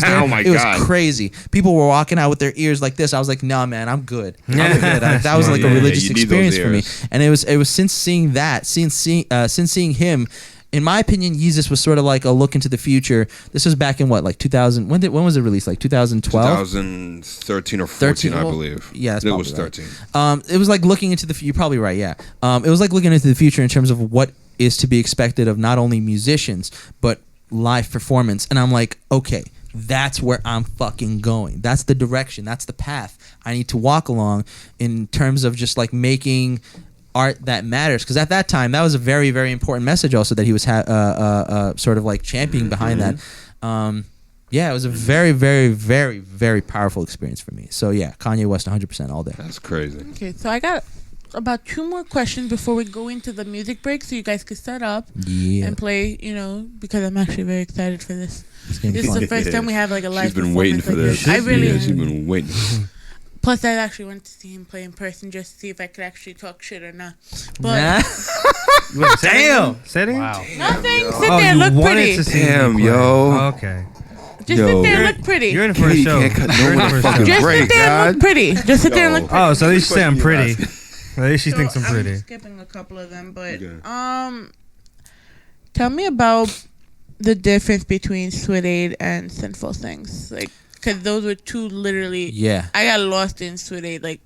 Oh my it was God. crazy. People were walking out with their ears like this. I was like, nah, man, I'm good. I'm good. That was like a religious you need those experience for me. ears. And it was since seeing that, since seeing him. In my opinion, Yeezus was sort of like a look into the future. This was back in what, like 2000? When was it released? Like 2012? 2013 or 14, I believe. Yeah, that's it was probably 13. It was like looking into the future. You're probably right, yeah. It was like looking into the future in terms of what is to be expected of not only musicians, but live performance. And I'm like, okay, that's where I'm fucking going. That's the direction. That's the path I need to walk along in terms of just like making art that matters, because at that time that was a very, very important message also that he was sort of like championing behind that. Yeah, it was a very, very, very, very powerful experience for me. So yeah, Kanye West 100% all day. That's crazy. Okay, so I got about 2 more questions before we go into the music break, so you guys can set up and play. Because I'm actually very excited for this. This is the first time we have like a live. She's been waiting for performance this. like I really. She's been waiting. Plus, I actually went to see him play in person just to see if I could actually talk shit or not. But Damn. Setting? Wow. nothing. Sit there, look pretty. Damn, yo. Okay. Just Yo. sit there, and look pretty. You're in it for a You show. can't cut no You're in it one for a a fucking show. Just break, sit there and God. look pretty. Just sit there and Yo. look pretty. Oh, so at least you say I'm pretty. Question At least she thinks I'm I'm pretty. skipping a couple of them, but Okay. tell me about the difference between Suadade and Sinful Things, like, because those were two literally. Yeah. I got lost in Suadade. Like,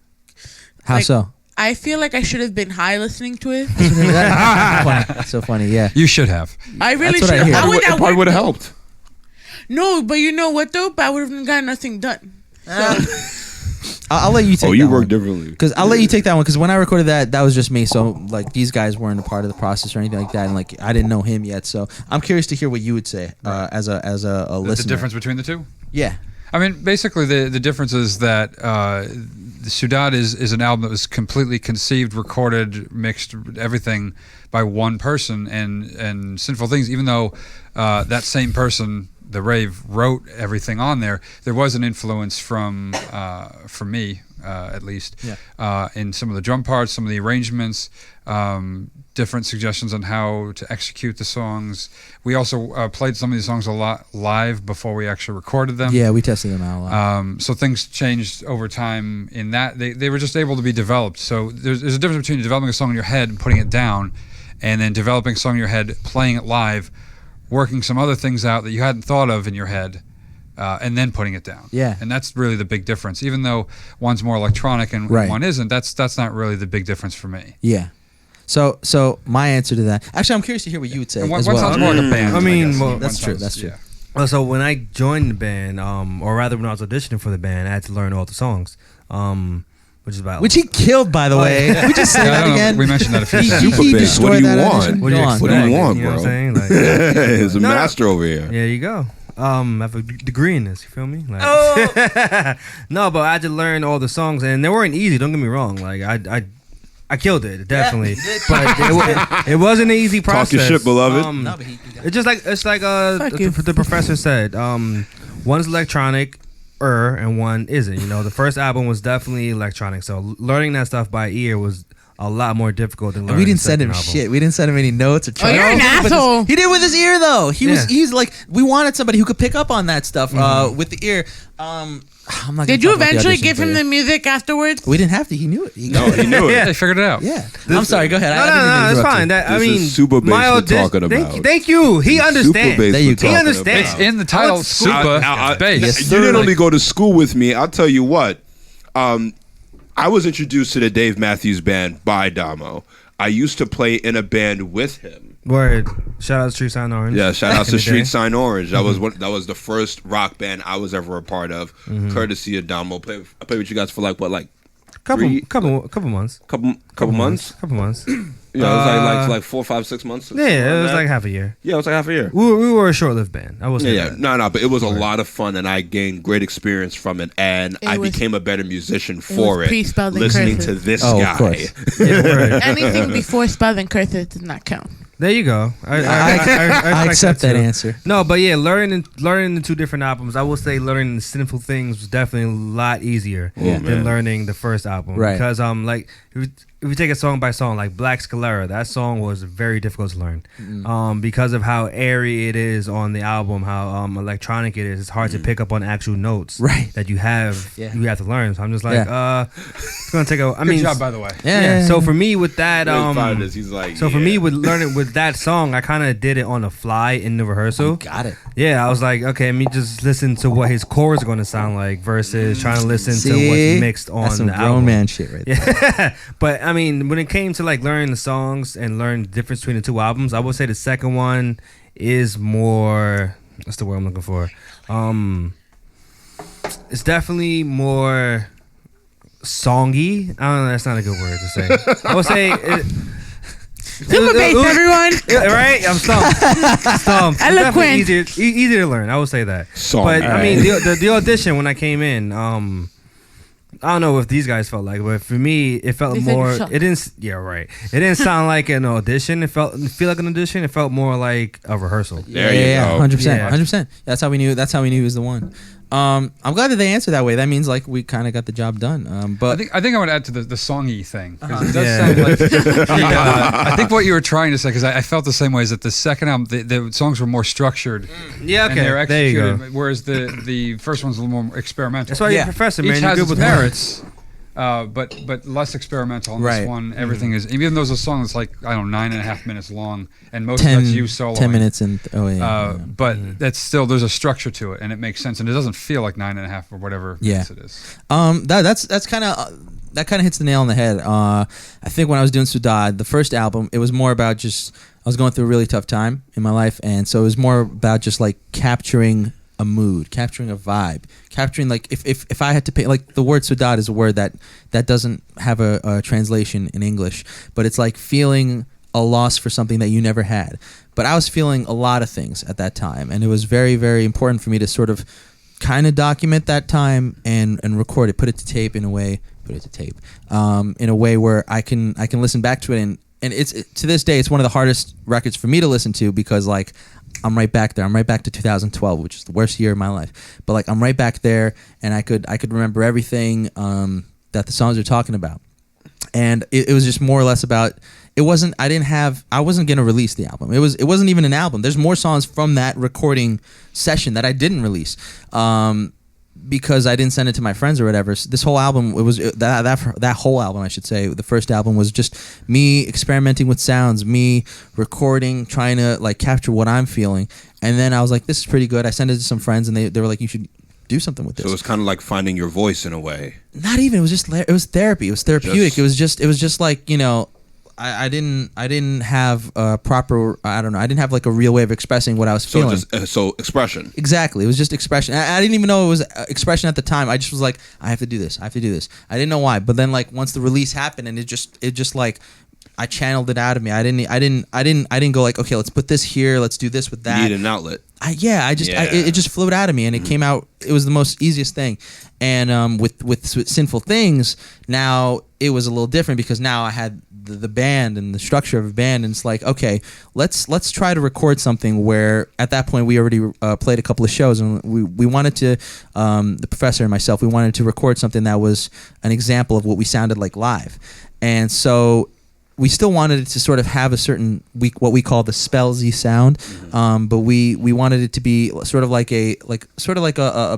How so? I feel like I should have been high listening to it. Funny. So funny. Yeah. You should have. I really That's what I should. hear. How would It that probably work? would have helped. No, but you know what though? But I would have got nothing done. So, I'll let you take. Oh, you that work one. differently. Because I'll let you take that one. Because when I recorded that was just me. So like these guys weren't a part of the process or anything like that, and like I didn't know him yet. So I'm curious to hear what you would say as a The listener. difference between the two? Yeah. I mean, basically, the difference is that the Suadade is an album that was completely conceived, recorded, mixed, everything by one person, and Sinful Things, even though that same person, the Rave, wrote everything on there was an influence from me, at least, in some of the drum parts, some of the arrangements, different suggestions on how to execute the songs. We also played some of these songs a lot live before we actually recorded them. Yeah, we tested them out a lot. So things changed over time in that. They were just able to be developed. So there's a difference between developing a song in your head and putting it down, and then developing a song in your head, playing it live, working some other things out that you hadn't thought of in your head, and then putting it down. Yeah. And that's really the big difference. Even though one's more electronic and Right. one isn't, that's not really the big difference for me. Yeah. So my answer to that. Actually, I'm curious to hear what you would say And one as sounds well. more like a band. I mean, guess. well, One that's true, sounds- that's true. yeah. So when I joined the band, or rather when I was auditioning for the band, I had to learn all the songs, which is about Which he killed, by the way. We just say Yeah, I that don't know. again. We mentioned that a few He- times. he Super bass. destroyed What do you that want? audition. What do you Go on. What do you expect? want, You know what I'm bro? saying? Like, He's a No, no. master over here. there you go. I have a degree in this. You feel me? Like, no, but I had to learn all the songs, and they weren't easy. Don't get me wrong. Like I killed it, definitely. But it wasn't an easy process. Talk your shit, beloved. No, but he It's like Fuck you. the professor said. One's electronic, and one isn't. You know, the first album was definitely electronic, so learning that stuff by ear was a lot more difficult than And learning. we didn't the send him second album. shit. We didn't send him any notes or. you're an asshole. He did with his ear though. Yeah. He's like, we wanted somebody who could pick up on that stuff with the ear. I'm not. Did gonna you talk about the eventually audition, give him but the music afterwards? We didn't have to. He knew it. No, he knew it. Yeah, they figured it out. Yeah. I'm sorry. Go ahead. I No, didn't mean to it's interrupt fine. you. That, I This mean, is super bass my we're audition. talking about. Thank you. He understands. Super bass There you we're go. He talking understands. about. It's in the title, Super Bass. Yes, You sir. didn't only go to school with me. I'll tell you what. I was introduced to the Dave Matthews Band by Damo. I used to play in a band with him. Word. Shout out to Street Sign Orange. Yeah, shout Back out in to the Street day. Sign Orange. That was the first rock band I was ever a part of, courtesy of Damo. I played with you guys for like Couple three- months. couple months. Couple months. Yeah, it was like 4, 5, 6 months. Yeah, it was like half a year. Yeah, it was like half a year. We were a short-lived band. I will say that. No, but it was a lot of fun, and I gained great experience from it, and I became a better musician for it. Listening to this guy. Of course. Anything before spells and curses does not count. There you go. I accept that answer. No, but yeah, learning the two different albums. I will say learning Sinful Things was definitely a lot easier than learning the first album. Right. Because like if we take it song by song, like Black Scalera, that song was very difficult to learn. Because of how airy it is on the album, how electronic it is. It's hard to pick up on actual notes that you have to learn. So I'm just like, it's gonna take a. Good job, by the way. Yeah. So for me with that, he's like, for me with learning with that song, I kind of did it on the fly in the rehearsal. Got it. Yeah, I was like, okay, let me just listen to what his chords are going to sound like versus trying to listen to what's mixed on That's some the grown album. man shit right there. Yeah, but I mean, when it came to like learning the songs and learning the difference between the two albums, I would say the second one is more. What's the word I'm looking for? It's definitely more songy. I don't know. That's not a good word to say. I would say. Super bass, everyone. Right? I'm stumped. Eloquent. Easier to learn. I would say that. But I mean, the audition when I came in, I don't know if these guys felt like, but for me, it felt more. It didn't. Yeah, right. It didn't sound like an audition. It feel like an audition. It felt more like a rehearsal. There you go. 100%. 100%. That's how we knew. That's how we knew he was the one. I'm glad that they answered that way. That means like we kind of got the job done. But I think I would add to the songy thing because it does sound like. I think what you were trying to say, because I felt the same way, is that the second album the songs were more structured. Yeah, okay. And they're There you executed, go. whereas the first one's a little more experimental. That's why you're a professor, man. Each You're has good its with merits. But less experimental. And this one, everything is. Even though there's a song that's like 9.5 minutes long, and most of that's you soloing. 10 minutes and but that's still there's a structure to it, and it makes sense, and it doesn't feel like 9.5 or whatever minutes it is. That's kind of that kind of hits the nail on the head. I think when I was doing Suadade, the first album, it was more about just I was going through a really tough time in my life, and so it was more about just like capturing a mood, capturing a vibe, capturing like if I had to pay, like the word Suadade is a word that doesn't have a translation in English, but it's like feeling a loss for something that you never had. But I was feeling a lot of things at that time, and it was very, very important for me to sort of kind of document that time and record it, put it to tape in a way where I can listen back to it, and it's to this day it's one of the hardest records for me to listen to because like I'm right back there. I'm right back to 2012, which is the worst year of my life. But like I'm right back there, and I could remember everything that the songs are talking about. And it was just more or less about. It wasn't. I wasn't gonna release the album. It wasn't even an album. There's more songs from that recording session that I didn't release. Because I didn't send it to my friends or whatever. So this whole album, it was that whole album, I should say. The first album was just me experimenting with sounds, me recording, trying to like capture what I'm feeling. And then I was like, this is pretty good. I sent it to some friends, and they were like, you should do something with this. So it was kind of like finding your voice in a way. Not even. It was just. It was therapy. It was therapeutic. It was just like I didn't have a proper. I don't know. I didn't have like a real way of expressing what I was feeling. So expression. Exactly. It was just expression. I didn't even know it was expression at the time. I just was like, I have to do this. I didn't know why. But then like once the release happened, and it just like I channeled it out of me. I didn't go like, okay, let's put this here. Let's do this with that. You need an outlet. It just flowed out of me, and it came out. It was the most easiest thing. And with Sinful Things, now it was a little different because now I had the band and the structure of a band, and it's like, okay, let's try to record something where at that point we already played a couple of shows, and we wanted to the professor and myself, we wanted to record something that was an example of what we sounded like live. And so we still wanted it to sort of have a certain what we call the spellsy sound, but we wanted it to be sort of like a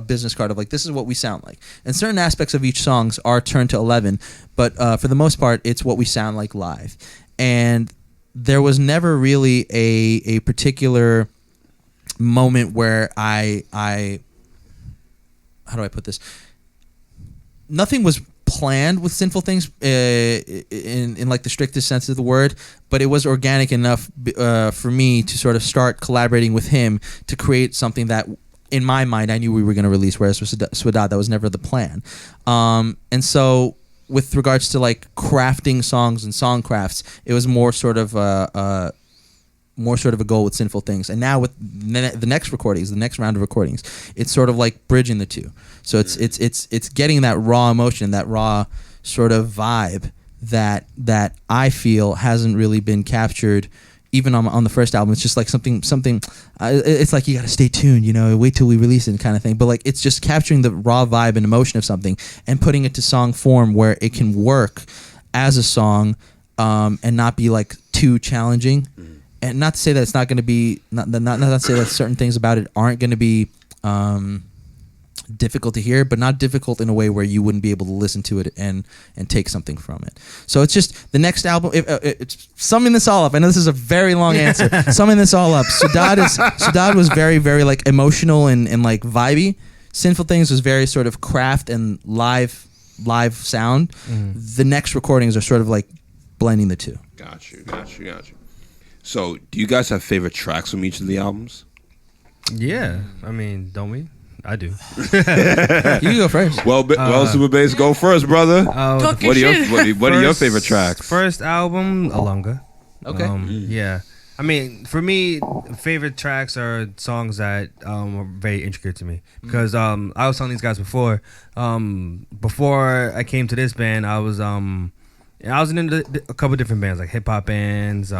business card of like, this is what we sound like. And certain aspects of each songs are turned to 11, but for the most part, it's what we sound like live. And there was never really a particular moment where I how do I put this? Nothing was planned with Sinful Things in like the strictest sense of the word, but it was organic enough for me to sort of start collaborating with him to create something that in my mind I knew we were going to release, whereas with Suadade that was never the plan. And so with regards to like crafting songs and song crafts, it was more sort of a goal with Sinful Things. And now with the next recordings, the next round of recordings, it's sort of like bridging the two. So it's getting that raw emotion, that raw sort of vibe that I feel hasn't really been captured even on the first album. It's just like something it's like you got to stay tuned, wait till we release it kind of thing. But like it's just capturing the raw vibe and emotion of something and putting it to song form where it can work as a song and not be like too challenging. And not to say that it's not going to be not to say that certain things about it aren't going to be difficult to hear, but not difficult in a way where you wouldn't be able to listen to it and take something from it. So it's just the next album. It's summing this all up. I know this is a very long answer. Summing this all up, Suadade was very, very like emotional and like vibey. Sinful Things was very sort of craft and live sound. The next recordings are sort of like blending the two. Got you. So, do you guys have favorite tracks from each of the albums? Yeah, I mean, don't we? I do. You go first. Well, Super Bass, go first, brother. Talk What are your First- favorite tracks? First album, Alunga. Okay. Yeah. I mean, for me, favorite tracks are songs that are very intricate to me. Because I was telling these guys before I came to this band, I was in a couple different bands, like hip hop bands,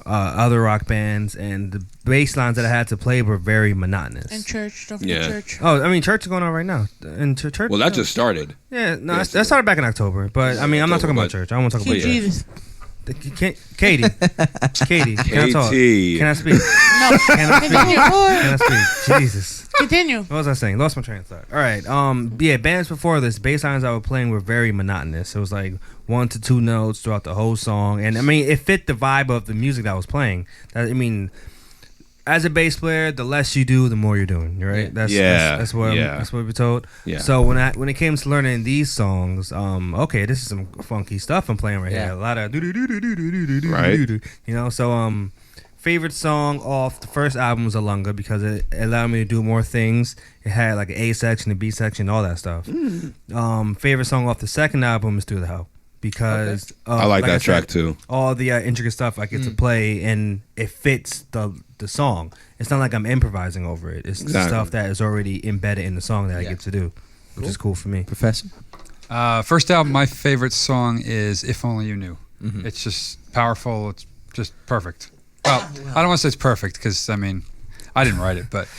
other rock bands, and the bass lines that I had to play were very monotonous. And church, don't Yeah. forget church. Oh, I mean, church is going on right now. And church. Well, that just started. Yeah, no, Yeah, that started back in October. But I mean, I'm not talking about October, church. I don't want to talk about Keep church. Jesus. Katie, can I talk? KT. Can I speak? No. Can I speak? Continue. Can I speak? Jesus. Continue. What was I saying? Lost my train of thought. All right. Yeah, bands before this, bass lines I was playing were very monotonous. It was like 1 to 2 notes throughout the whole song, and I mean, it fit the vibe of the music that I was playing. As a bass player, the less you do, the more you're doing. Right? That's what we're told. Yeah. So when it came to learning these songs, okay, this is some funky stuff I'm playing right here. A lot of Right. So favorite song off the first album was Alunga because it allowed me to do more things. It had like an A section, a B section, all that stuff. Favorite song off the second album is Through the Hell because I like that track too. All the intricate stuff I get to play and it fits the song. It's not like I'm improvising over it. It's stuff that is already embedded in the song that I get to do, which is cool for me. Professor? First album, my favorite song is If Only You Knew. It's just powerful. It's just perfect. Well, I don't want to say it's perfect because, I mean, I didn't write it, but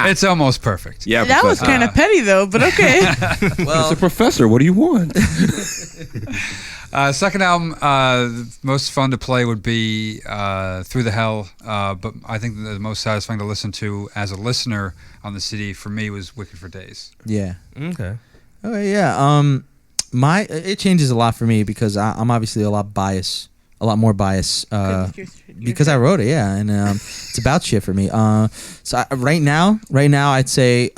it's almost perfect. Yeah, That was kind of petty though, but okay. It's a professor. What do you want? Second album, most fun to play would be Through the Hell, but I think the most satisfying to listen to as a listener on the CD for me was Wicked for Days. Yeah. Okay. Okay, yeah. It changes a lot for me because I'm obviously a lot more biased because I wrote it, yeah, and it's about shit for me. Right now, I'd say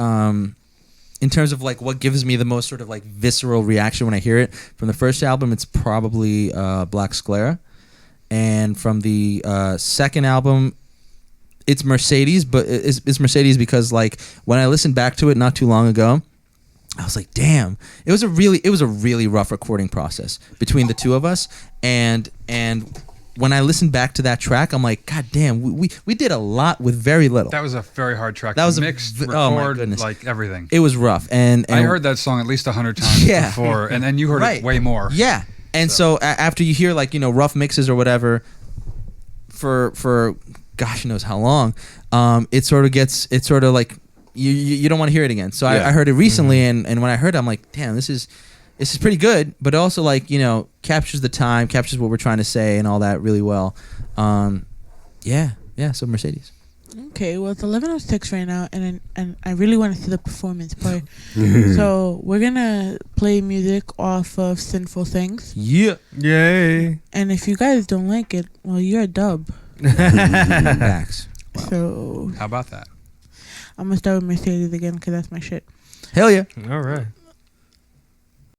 in terms of like what gives me the most sort of like visceral reaction when I hear it from the first album, it's probably Black Sclera, and from the second album, it's Mercedes, but it's Mercedes because like when I listened back to it not too long ago, I was like, damn, it was a really rough recording process between the two of us, and when I listened back to that track, I'm like, god damn, we did a lot with very little. That was a very hard track. That was mixed, record, oh my goodness, like everything. It was rough, and I heard that song at least 100 times before, and then you heard it way more. Yeah, and so after you hear like rough mixes or whatever, for gosh knows how long, it sort of like you don't want to hear it again. So I heard it recently, and when I heard it, I'm like, damn, this is pretty good, but it also like captures the time, captures what we're trying to say and all that really well. So Mercedes. Okay, well it's 11:06 right now, and I really want to see the performance part. So we're gonna play music off of Sinful Things, Yeah. Yay. and if you guys don't like it, well, you're a dub. Max. So How about that? I'm gonna start with Mercedes again because that's my shit. Hell yeah. All right.